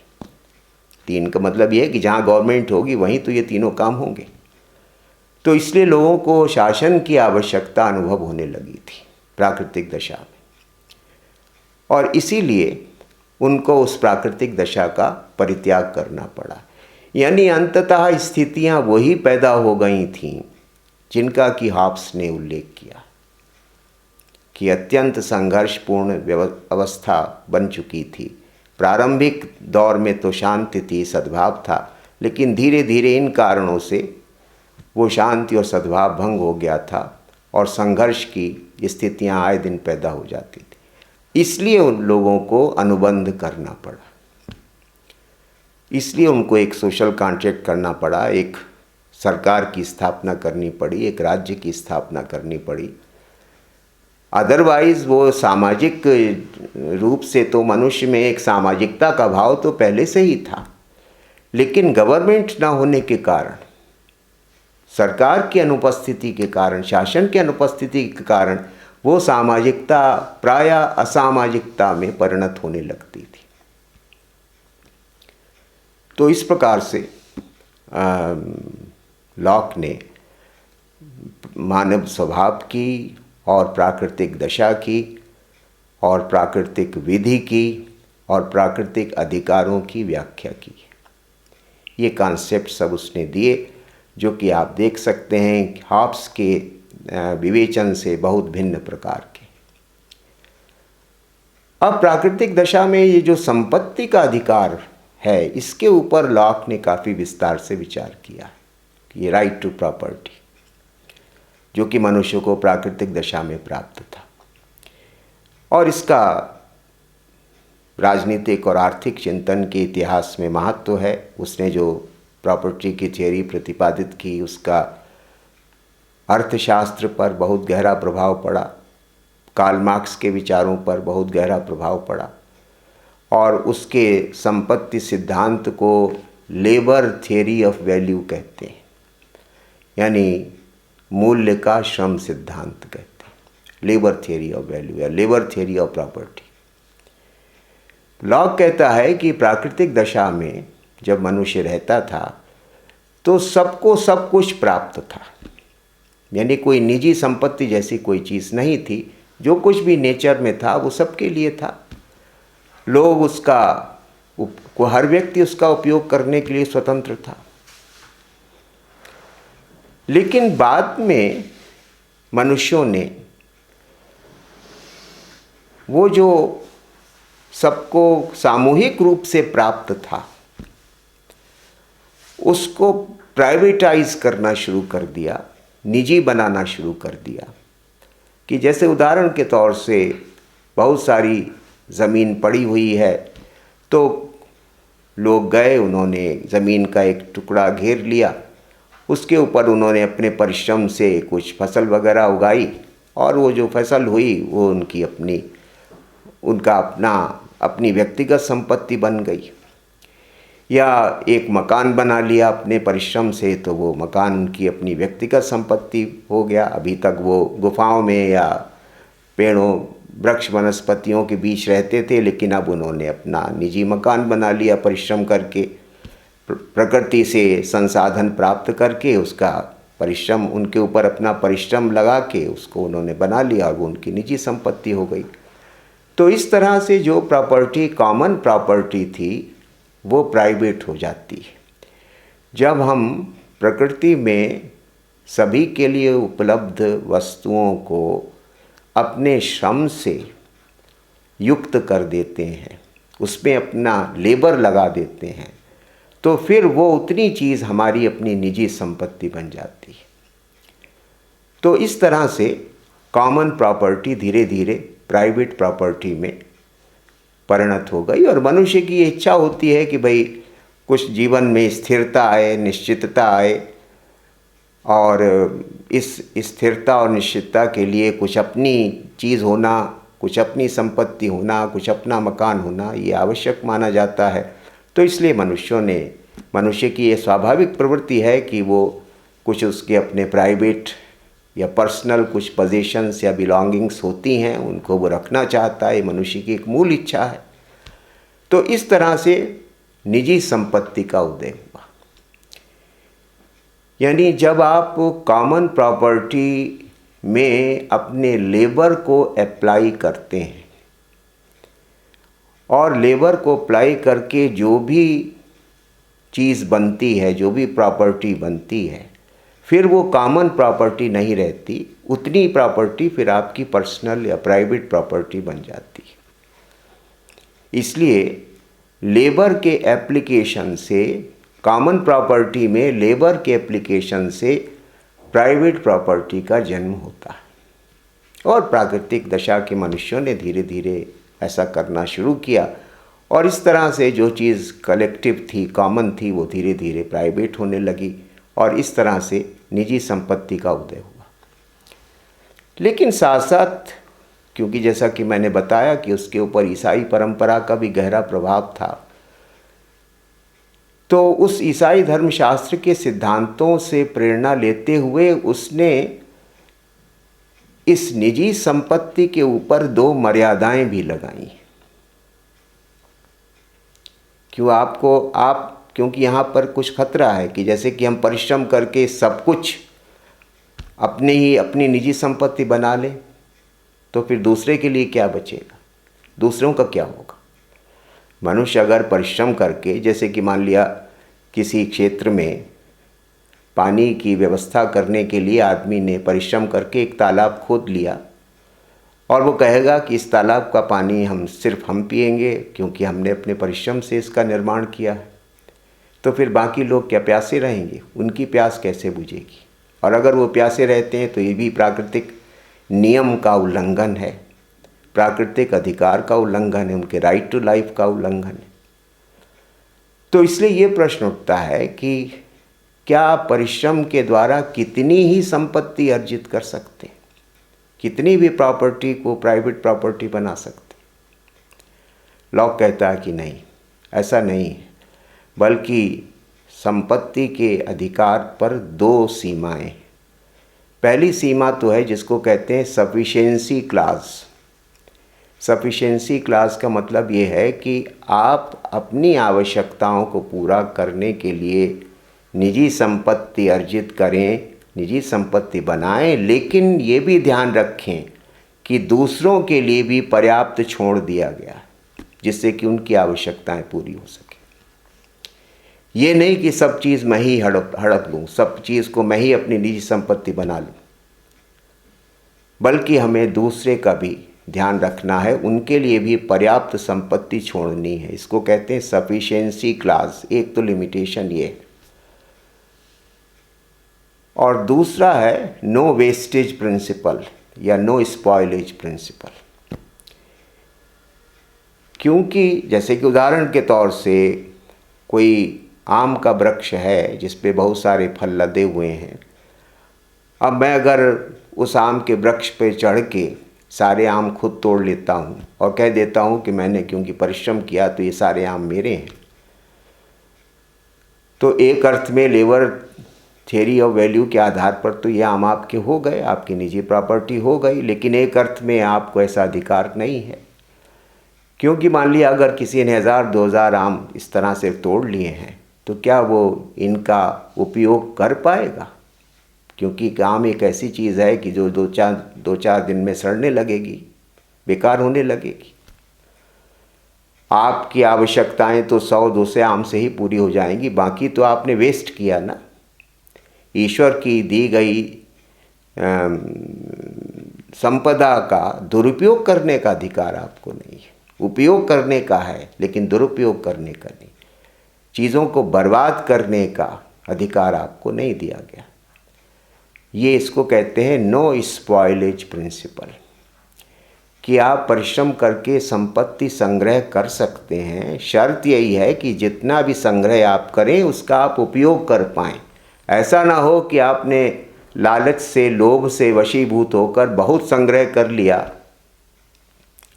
3 का मतलब ये है कि जहाँ गवर्नमेंट होगी वहीं तो ये तीनों काम होंगे। तो इसलिए लोगों को शासन की आवश्यकता अनुभव होने लगी थी प्राकृतिक दशा में, और इसीलिए उनको उस प्राकृतिक दशा का परित्याग करना पड़ा। यानी अंततः स्थितियां वही पैदा हो गई थीं जिनका कि हॉब्स ने उल्लेख किया कि अत्यंत संघर्षपूर्ण अवस्था बन चुकी थी। प्रारंभिक दौर में तो शांति थी, सद्भाव था, लेकिन धीरे धीरे इन कारणों से वो शांति और सद्भाव भंग हो गया था और संघर्ष की स्थितियां आए दिन पैदा हो जाती थी। इसलिए उन लोगों को अनुबंध करना पड़ा, इसलिए उनको एक सोशल कॉन्ट्रैक्ट करना पड़ा, एक सरकार की स्थापना करनी पड़ी, एक राज्य की स्थापना करनी पड़ी। अदरवाइज वो सामाजिक रूप से तो मनुष्य में एक सामाजिकता का भाव तो पहले से ही था, लेकिन गवर्नमेंट ना होने के कारण, सरकार की अनुपस्थिति के कारण, शासन की अनुपस्थिति के कारण वो सामाजिकता प्रायः असामाजिकता में परिणत होने लगती थी। तो इस प्रकार से लॉक ने मानव स्वभाव की और प्राकृतिक दशा की और प्राकृतिक विधि की और प्राकृतिक अधिकारों की व्याख्या की। ये कॉन्सेप्ट सब उसने दिए, जो कि आप देख सकते हैं हॉब्स के विवेचन से बहुत भिन्न प्रकार के। अब प्राकृतिक दशा में ये जो संपत्ति का अधिकार है, इसके ऊपर लॉक ने काफ़ी विस्तार से विचार किया कि ये राइट टू प्रॉपर्टी जो कि मनुष्य को प्राकृतिक दशा में प्राप्त था, और इसका राजनीतिक और आर्थिक चिंतन के इतिहास में महत्व है। उसने जो प्रॉपर्टी की थियोरी प्रतिपादित की, उसका अर्थशास्त्र पर बहुत गहरा प्रभाव पड़ा, कार्ल मार्क्स के विचारों पर बहुत गहरा प्रभाव पड़ा, और उसके संपत्ति सिद्धांत को लेबर थियोरी ऑफ वैल्यू कहते हैं, यानी मूल्य का श्रम सिद्धांत कहते हैं, लेबर थियोरी ऑफ वैल्यू या labour theory of property. Lock कहता है कि प्राकृतिक दशा में जब मनुष्य रहता था तो सबको सब कुछ प्राप्त था, यानी कोई निजी संपत्ति जैसी कोई चीज़ नहीं थी। जो कुछ भी नेचर में था वो सबके लिए था। लोग उसका हर व्यक्ति उसका उपयोग करने के लिए स्वतंत्र था। लेकिन बाद में मनुष्यों ने वो जो सबको सामूहिक रूप से प्राप्त था उसको प्राइवेटाइज करना शुरू कर दिया, निजी बनाना शुरू कर दिया। कि जैसे उदाहरण के तौर से बहुत सारी ज़मीन पड़ी हुई है, तो लोग गए, उन्होंने ज़मीन का एक टुकड़ा घेर लिया, उसके ऊपर उन्होंने अपने परिश्रम से कुछ फसल वगैरह उगाई, और वो जो फसल हुई वो उनका अपनी व्यक्तिगत संपत्ति बन गई। या एक मकान बना लिया अपने परिश्रम से, तो वो मकान उनकी अपनी व्यक्तिगत संपत्ति हो गया। अभी तक वो गुफाओं में या पेड़ों वृक्ष वनस्पतियों के बीच रहते थे, लेकिन अब उन्होंने अपना निजी मकान बना लिया परिश्रम करके, प्रकृति से संसाधन प्राप्त करके, उसका परिश्रम उनके ऊपर अपना परिश्रम लगा के उसको उन्होंने बना लिया और वो उनकी निजी संपत्ति हो गई। तो इस तरह से जो प्रॉपर्टी कॉमन प्रॉपर्टी थी वो प्राइवेट हो जाती है। जब हम प्रकृति में सभी के लिए उपलब्ध वस्तुओं को अपने श्रम से युक्त कर देते हैं, उसमें अपना लेबर लगा देते हैं, तो फिर वो उतनी चीज़ हमारी अपनी निजी संपत्ति बन जाती है। तो इस तरह से कॉमन प्रॉपर्टी धीरे धीरे प्राइवेट प्रॉपर्टी में परिणत हो गई, और मनुष्य की इच्छा होती है कि भाई कुछ जीवन में स्थिरता आए, निश्चितता आए, और इस स्थिरता और निश्चितता के लिए कुछ अपनी चीज़ होना, कुछ अपनी संपत्ति होना, कुछ अपना मकान होना, ये आवश्यक माना जाता है। तो इसलिए मनुष्य की ये स्वाभाविक प्रवृत्ति है कि वो कुछ उसके अपने प्राइवेट या पर्सनल कुछ पोजीशंस या बिलोंगिंग्स होती हैं, उनको वो रखना चाहता है। मनुष्य की एक मूल इच्छा है। तो इस तरह से निजी संपत्ति का उदय हुआ। यानी जब आप कॉमन प्रॉपर्टी में अपने लेबर को अप्लाई करते हैं और लेबर को अप्लाई करके जो भी चीज़ बनती है, जो भी प्रॉपर्टी बनती है, फिर वो कॉमन प्रॉपर्टी नहीं रहती, उतनी प्रॉपर्टी फिर आपकी पर्सनल या प्राइवेट प्रॉपर्टी बन जाती है। इसलिए लेबर के एप्लीकेशन से, कॉमन प्रॉपर्टी में लेबर के एप्लीकेशन से प्राइवेट प्रॉपर्टी का जन्म होता है। और प्राकृतिक दशा के मनुष्यों ने धीरे धीरे ऐसा करना शुरू किया और इस तरह से जो चीज़ कलेक्टिव थी, कॉमन थी, वो धीरे धीरे प्राइवेट होने लगी और इस तरह से निजी संपत्ति का उदय हुआ। लेकिन साथ साथ, क्योंकि जैसा कि मैंने बताया कि उसके ऊपर ईसाई परंपरा का भी गहरा प्रभाव था, तो उस ईसाई धर्मशास्त्र के सिद्धांतों से प्रेरणा लेते हुए उसने इस निजी संपत्ति के ऊपर 2 मर्यादाएं भी लगाई। क्योंकि यहाँ पर कुछ खतरा है कि जैसे कि हम परिश्रम करके सब कुछ अपनी निजी संपत्ति बना लें, तो फिर दूसरे के लिए क्या बचेगा, दूसरों का क्या होगा। मनुष्य अगर परिश्रम करके, जैसे कि मान लिया किसी क्षेत्र में पानी की व्यवस्था करने के लिए आदमी ने परिश्रम करके एक तालाब खोद लिया और वो कहेगा कि इस तालाब का पानी सिर्फ हम पिएंगे क्योंकि हमने अपने परिश्रम से इसका निर्माण किया है, तो फिर बाकी लोग क्या प्यासे रहेंगे, उनकी प्यास कैसे बुझेगी। और अगर वो प्यासे रहते हैं तो ये भी प्राकृतिक नियम का उल्लंघन है, प्राकृतिक अधिकार का उल्लंघन है, उनके राइट टू लाइफ का उल्लंघन है। तो इसलिए ये प्रश्न उठता है कि क्या परिश्रम के द्वारा कितनी ही संपत्ति अर्जित कर सकते हैं, कितनी भी प्रॉपर्टी को प्राइवेट प्रॉपर्टी बना सकते। लॉक कहता है कि नहीं, ऐसा नहीं है, बल्कि संपत्ति के अधिकार पर 2 सीमाएं। पहली सीमा तो है जिसको कहते हैं सफिशिएंसी क्लास। सफिशिएंसी क्लास का मतलब ये है कि आप अपनी आवश्यकताओं को पूरा करने के लिए निजी संपत्ति अर्जित करें, निजी संपत्ति बनाएं, लेकिन ये भी ध्यान रखें कि दूसरों के लिए भी पर्याप्त छोड़ दिया गया जिससे कि उनकी आवश्यकताएं पूरी हो सके। ये नहीं कि सब चीज़ मैं ही हड़प लूँ, सब चीज़ को मैं ही अपनी निजी संपत्ति बना लूँ, बल्कि हमें दूसरे का भी ध्यान रखना है, उनके लिए भी पर्याप्त संपत्ति छोड़नी है। इसको कहते हैं सफिशिएंसी क्लास। एक तो लिमिटेशन ये है और दूसरा है नो वेस्टेज प्रिंसिपल या नो स्पॉइलेज प्रिंसिपल। क्योंकि जैसे कि उदाहरण के तौर से कोई आम का वृक्ष है जिस पे बहुत सारे फल लदे हुए हैं, अब मैं अगर उस आम के वृक्ष पे चढ़ के सारे आम खुद तोड़ लेता हूँ और कह देता हूँ कि मैंने क्योंकि परिश्रम किया तो ये सारे आम मेरे हैं, तो एक अर्थ में लेबर थ्योरी ऑफ वैल्यू के आधार पर तो ये आम आपके हो गए, आपकी निजी प्रॉपर्टी हो गई, लेकिन एक अर्थ में आपको ऐसा अधिकार नहीं है। क्योंकि मान लिया अगर किसी ने 1000-2000 आम इस तरह से तोड़ लिए हैं तो क्या वो इनका उपयोग कर पाएगा, क्योंकि आम एक ऐसी चीज़ है कि जो 2-4 दिन में सड़ने लगेगी, बेकार होने लगेगी। आपकी आवश्यकताएं तो 100-200 आम से ही पूरी हो जाएंगी, बाकी तो आपने वेस्ट किया ना। ईश्वर की दी गई संपदा का दुरुपयोग करने का अधिकार आपको नहीं है। उपयोग करने का है लेकिन दुरुपयोग करने का नहीं। चीज़ों को बर्बाद करने का अधिकार आपको नहीं दिया गया। ये इसको कहते हैं नो स्पॉइलेज प्रिंसिपल, कि आप परिश्रम करके संपत्ति संग्रह कर सकते हैं। शर्त यही है कि जितना भी संग्रह आप करें उसका आप उपयोग कर पाएँ। ऐसा ना हो कि आपने लालच से, लोभ से वशीभूत होकर बहुत संग्रह कर लिया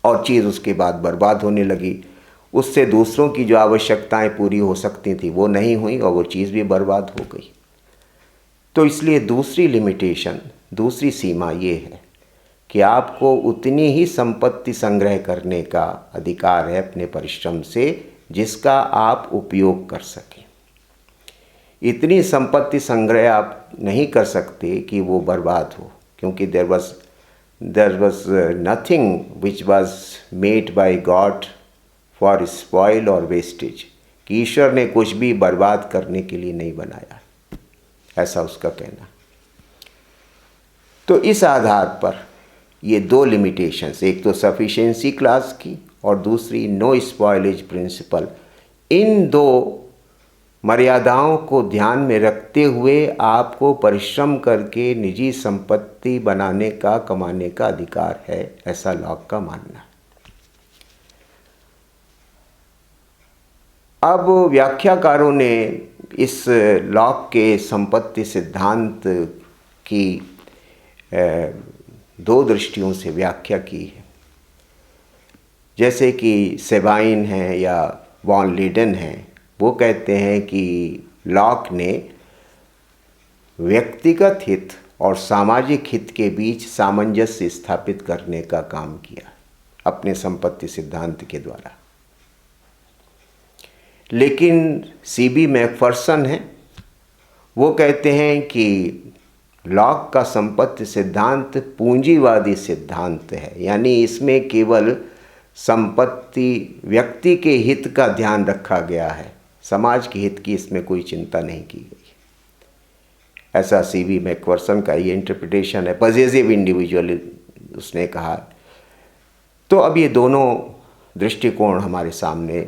और चीज़ उसके बाद बर्बाद होने लगी, उससे दूसरों की जो आवश्यकताएं पूरी हो सकती थी वो नहीं हुई और वो चीज़ भी बर्बाद हो गई। तो इसलिए दूसरी लिमिटेशन, दूसरी सीमा ये है कि आपको उतनी ही संपत्ति संग्रह करने का अधिकार है अपने परिश्रम से जिसका आप उपयोग कर सकें। इतनी संपत्ति संग्रह आप नहीं कर सकते कि वो बर्बाद हो, क्योंकि there was nothing which was made by God for spoil और वेस्टेज, कि ईश्वर ने कुछ भी बर्बाद करने के लिए नहीं बनाया, ऐसा उसका कहना। तो इस आधार पर ये दो लिमिटेशंस, एक तो सफिशिएंसी क्लास की और दूसरी नो स्पॉइलेज प्रिंसिपल, इन दो मर्यादाओं को ध्यान में रखते हुए आपको परिश्रम करके निजी संपत्ति बनाने का, कमाने का अधिकार है, ऐसा लॉक का मानना है। अब व्याख्याकारों ने इस लॉक के संपत्ति सिद्धांत की दो दृष्टियों से व्याख्या की है। जैसे कि सेबाइन है या वॉन लीडन है, वो कहते हैं कि लॉक ने व्यक्तिगत हित और सामाजिक हित के बीच सामंजस्य स्थापित करने का काम किया अपने संपत्ति सिद्धांत के द्वारा। लेकिन सीबी मैकफर्सन है, वो कहते हैं कि लॉक का संपत्ति सिद्धांत पूंजीवादी सिद्धांत है, यानी इसमें केवल संपत्ति व्यक्ति के हित का ध्यान रखा गया है, समाज के हित की इसमें कोई चिंता नहीं की गई। ऐसा सीबी मैकफर्सन का ये इंटरप्रिटेशन है। पॉजिटिव इंडिविजुअल उसने कहा। तो अब ये दोनों दृष्टिकोण हमारे सामने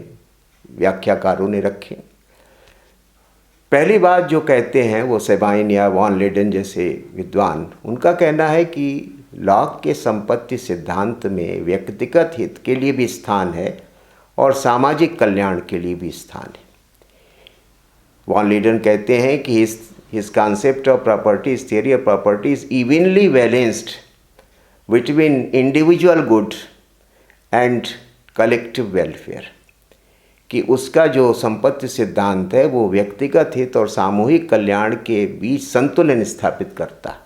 व्याख्याकारों ने रखे। पहली बात जो कहते हैं वो सेबाइन या वॉन लीडन जैसे विद्वान, उनका कहना है कि लॉक के संपत्ति सिद्धांत में व्यक्तिगत हित के लिए भी स्थान है और सामाजिक कल्याण के लिए भी स्थान है। वॉन लीडन कहते हैं कि his concept of property, his theory of property is evenly balanced between individual good and collective welfare, कि उसका जो संपत्ति सिद्धांत है वो व्यक्तिगत हित और सामूहिक कल्याण के बीच संतुलन स्थापित करता है।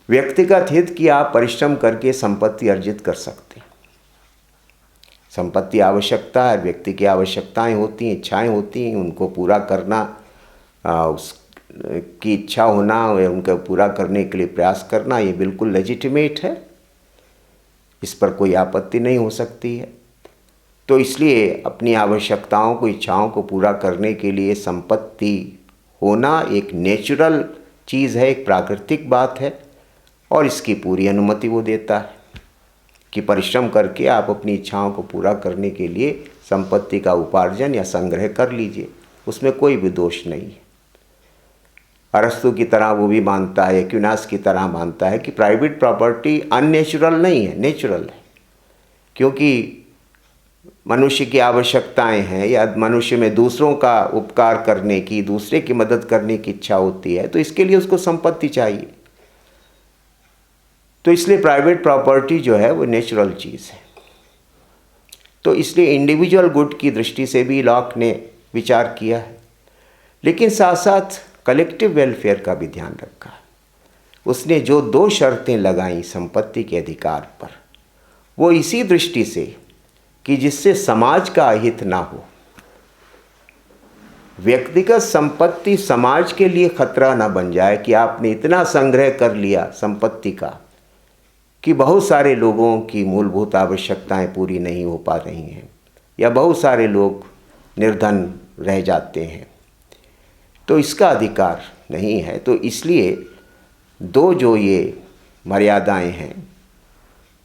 व्यक्तिगत हित की आप परिश्रम करके संपत्ति अर्जित कर सकते हैं। संपत्ति आवश्यकता है, व्यक्ति की आवश्यकताएं होती हैं, इच्छाएं होती हैं, उनको पूरा करना, उसकी इच्छा होना, उनको पूरा करने के लिए प्रयास करना, ये बिल्कुल लेजिटिमेट है, इस पर कोई आपत्ति नहीं हो सकती है। तो इसलिए अपनी आवश्यकताओं को, इच्छाओं को पूरा करने के लिए संपत्ति होना एक नेचुरल चीज़ है, एक प्राकृतिक बात है, और इसकी पूरी अनुमति वो देता है कि परिश्रम करके आप अपनी इच्छाओं को पूरा करने के लिए संपत्ति का उपार्जन या संग्रह कर लीजिए, उसमें कोई भी दोष नहीं है। अरस्तु की तरह वो भी मानता है, एक्विनास की तरह मानता है कि प्राइवेट प्रॉपर्टी अननेचुरल नहीं है, नेचुरल है, क्योंकि मनुष्य की आवश्यकताएं हैं या मनुष्य में दूसरों का उपकार करने की, दूसरे की मदद करने की इच्छा होती है, तो इसके लिए उसको संपत्ति चाहिए। तो इसलिए प्राइवेट प्रॉपर्टी जो है वो नेचुरल चीज़ है। तो इसलिए इंडिविजुअल गुड की दृष्टि से भी लॉक ने विचार किया है, लेकिन साथ साथ कलेक्टिव वेलफेयर का भी ध्यान रखा। उसने जो दो शर्तें लगाई संपत्ति के अधिकार पर, वो इसी दृष्टि से कि जिससे समाज का अहित ना हो। व्यक्तिगत संपत्ति समाज के लिए खतरा ना बन जाए कि आपने इतना संग्रह कर लिया संपत्ति का कि बहुत सारे लोगों की मूलभूत आवश्यकताएं पूरी नहीं हो पा रही हैं या बहुत सारे लोग निर्धन रह जाते हैं, तो इसका अधिकार नहीं है। तो इसलिए दो जो ये मर्यादाएं हैं,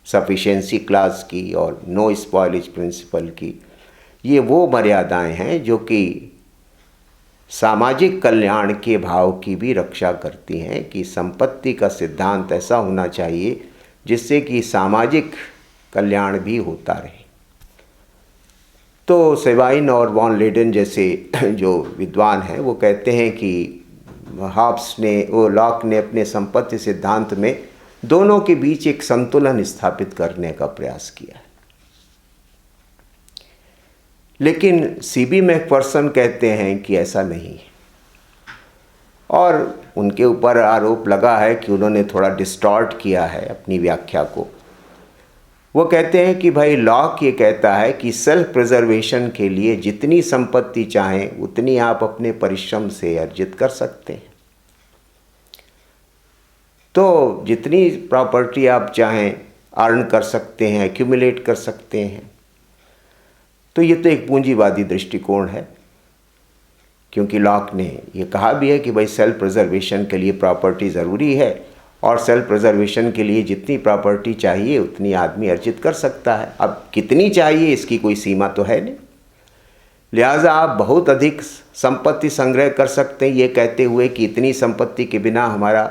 सफिशिएंसी क्लास की और नो स्पॉइलेज प्रिंसिपल की, ये वो मर्यादाएं हैं जो कि सामाजिक कल्याण के भाव की भी रक्षा करती हैं कि संपत्ति का सिद्धांत ऐसा होना चाहिए जिससे कि सामाजिक कल्याण भी होता रहे। तो सेबाइन और वॉन लीडन जैसे जो विद्वान हैं वो कहते हैं कि लॉक ने अपने संपत्ति सिद्धांत में दोनों के बीच एक संतुलन स्थापित करने का प्रयास किया है। लेकिन सीबी मैकफर्सन कहते हैं कि ऐसा नहीं है, और उनके ऊपर आरोप लगा है कि उन्होंने थोड़ा डिस्टॉर्ट किया है अपनी व्याख्या को। वो कहते हैं कि भाई लॉक ये कहता है कि सेल्फ प्रिजर्वेशन के लिए जितनी संपत्ति चाहें उतनी आप अपने परिश्रम से अर्जित कर सकते हैं। तो जितनी प्रॉपर्टी आप चाहें अर्न कर सकते हैं, एक्यूमुलेट कर सकते हैं। तो ये तो एक पूंजीवादी दृष्टिकोण है, क्योंकि लॉक ने ये कहा भी है कि भाई सेल्फ प्रिजर्वेशन के लिए प्रॉपर्टी ज़रूरी है और सेल्फ प्रिजर्वेशन के लिए जितनी प्रॉपर्टी चाहिए उतनी आदमी अर्जित कर सकता है। अब कितनी चाहिए इसकी कोई सीमा तो है नहीं, लिहाजा आप बहुत अधिक संपत्ति संग्रह कर सकते हैं ये कहते हुए कि इतनी संपत्ति के बिना हमारा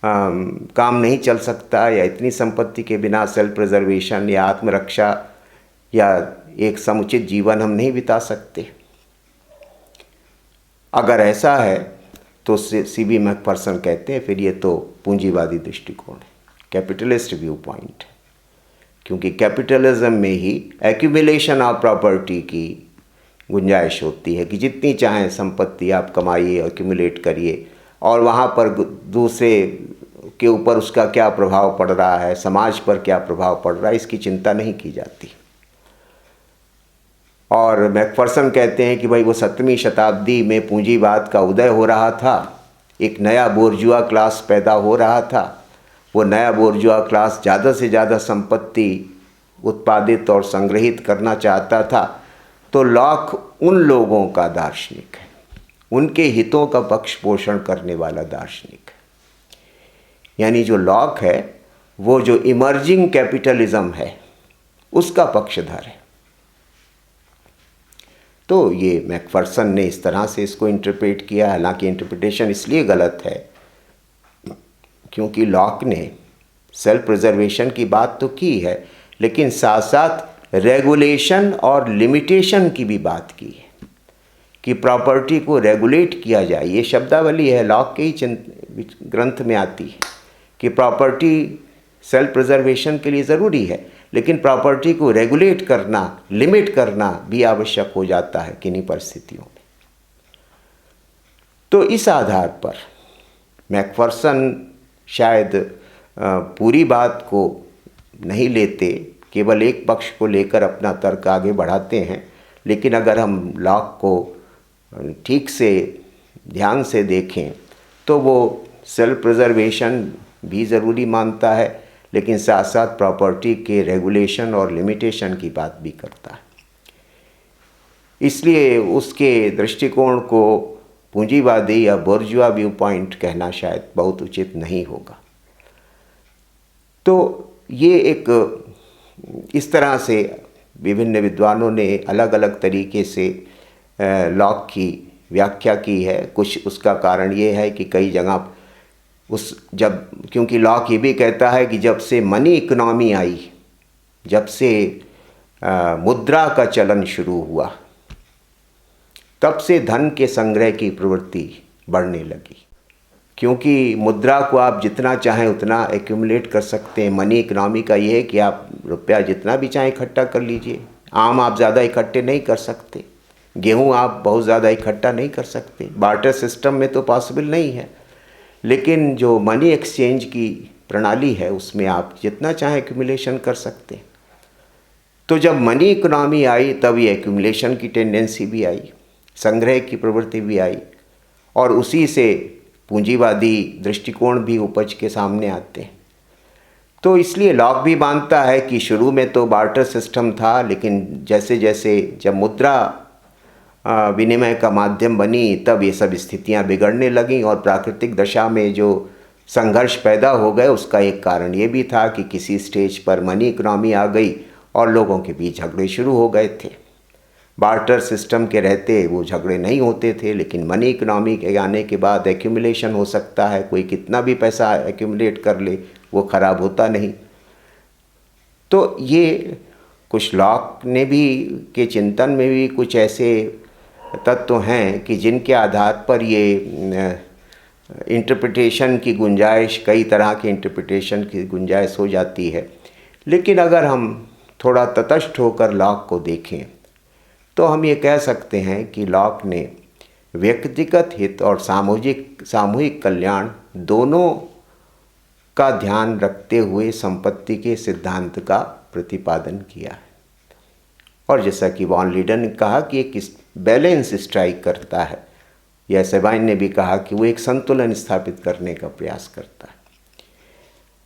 काम नहीं चल सकता, या इतनी संपत्ति के बिना सेल्फ प्रिजर्वेशन या आत्मरक्षा या एक समुचित जीवन हम नहीं बिता सकते। अगर ऐसा है तो सीबी मैकफर्सन कहते हैं फिर ये तो पूंजीवादी दृष्टिकोण है, कैपिटलिस्ट व्यू पॉइंट है, क्योंकि कैपिटलिज्म में ही एक्यूमुलेशन ऑफ प्रॉपर्टी की गुंजाइश होती है कि जितनी चाहें संपत्ति आप कमाइए, एक्यूमुलेट करिए, और वहाँ पर दूसरे के ऊपर उसका क्या प्रभाव पड़ रहा है, समाज पर क्या प्रभाव पड़ रहा है, इसकी चिंता नहीं की जाती। और मैकफर्सन कहते हैं कि भाई वो 7वीं शताब्दी में पूंजीवाद का उदय हो रहा था, एक नया बोर्जुआ क्लास पैदा हो रहा था। वो नया बोर्जुआ क्लास ज़्यादा से ज़्यादा संपत्ति उत्पादित और संग्रहित करना चाहता था। तो लॉक उन लोगों का दार्शनिक है, उनके हितों का पक्ष पोषण करने वाला दार्शनिक है। यानी जो लॉक है वो जो इमर्जिंग कैपिटलिज्म है उसका पक्षधर है। तो ये मैकफर्सन ने इस तरह से इसको इंटरप्रेट किया। हालांकि इंटरप्रिटेशन इसलिए गलत है क्योंकि लॉक ने सेल्फ प्रिजर्वेशन की बात तो की है, लेकिन साथ साथ रेगुलेशन और लिमिटेशन की भी बात की है कि प्रॉपर्टी को रेगुलेट किया जाए। ये शब्दावली है लॉक के ही ग्रंथ में आती है कि प्रॉपर्टी सेल्फ प्रिजर्वेशन के लिए ज़रूरी है, लेकिन प्रॉपर्टी को रेगुलेट करना, लिमिट करना भी आवश्यक हो जाता है किन्हीं परिस्थितियों में। तो इस आधार पर मैकफर्सन शायद पूरी बात को नहीं लेते, केवल एक पक्ष को लेकर अपना तर्क आगे बढ़ाते हैं। लेकिन अगर हम लॉक को ठीक से ध्यान से देखें तो वो सेल्फ प्रिजर्वेशन भी ज़रूरी मानता है, लेकिन साथ साथ प्रॉपर्टी के रेगुलेशन और लिमिटेशन की बात भी करता है। इसलिए उसके दृष्टिकोण को पूंजीवादी या बोर्जुआ व्यू पॉइंट कहना शायद बहुत उचित नहीं होगा। तो ये एक इस तरह से विभिन्न विद्वानों ने अलग अलग तरीके से लॉक की व्याख्या की है। कुछ उसका कारण ये है कि कई जगह क्योंकि लॉक ये भी कहता है कि जब से मनी इकोनॉमी आई, जब से मुद्रा का चलन शुरू हुआ, तब से धन के संग्रह की प्रवृत्ति बढ़ने लगी। क्योंकि मुद्रा को आप जितना चाहें उतना एक्यूमुलेट कर सकते हैं। मनी इकोनॉमी का ये है कि आप रुपया जितना भी चाहें इकट्ठा कर लीजिए। आम आप ज़्यादा इकट्ठे नहीं कर सकते, गेहूँ आप बहुत ज़्यादा इकट्ठा नहीं कर सकते, बार्टर सिस्टम में तो पॉसिबल नहीं है। लेकिन जो मनी एक्सचेंज की प्रणाली है उसमें आप जितना चाहें एक्यूमुलेशन कर सकते हैं। तो जब मनी इकोनॉमी आई तब ये एक्यूमुलेशन की टेंडेंसी भी आई, संग्रह की प्रवृत्ति भी आई, और उसी से पूंजीवादी दृष्टिकोण भी उपज के सामने आते हैं। तो इसलिए लॉक भी मानता है कि शुरू में तो बार्टर सिस्टम था, लेकिन जैसे जैसे जब मुद्रा विनिमय का माध्यम बनी तब ये सब स्थितियां बिगड़ने लगीं, और प्राकृतिक दशा में जो संघर्ष पैदा हो गए उसका एक कारण ये भी था कि किसी स्टेज पर मनी इकोनॉमी आ गई और लोगों के बीच झगड़े शुरू हो गए थे। बार्टर सिस्टम के रहते वो झगड़े नहीं होते थे, लेकिन मनी इकोनॉमी के आने के बाद एक्यूमुलेशन हो सकता है, कोई कितना भी पैसा एक्यूमुलेट कर ले वो ख़राब होता नहीं। तो ये कुछ लॉक ने भी के चिंतन में भी कुछ ऐसे तत्व हैं कि जिनके आधार पर ये इंटरप्रिटेशन की गुंजाइश, कई तरह के इंटरप्रिटेशन की गुंजाइश हो जाती है। लेकिन अगर हम थोड़ा तटस्थ होकर लॉक को देखें तो हम ये कह सकते हैं कि लॉक ने व्यक्तिगत हित और सामूहिक कल्याण दोनों का ध्यान रखते हुए संपत्ति के सिद्धांत का प्रतिपादन किया है। और जैसा कि वॉन लीडन ने कहा कि एक बैलेंस स्ट्राइक करता है, या सेबाइन ने भी कहा कि वो एक संतुलन स्थापित करने का प्रयास करता है।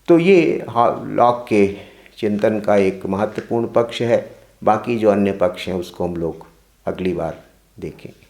तो ये लॉक के चिंतन का एक महत्वपूर्ण पक्ष है। बाकी जो अन्य पक्ष हैं उसको हम लोग अगली बार देखें।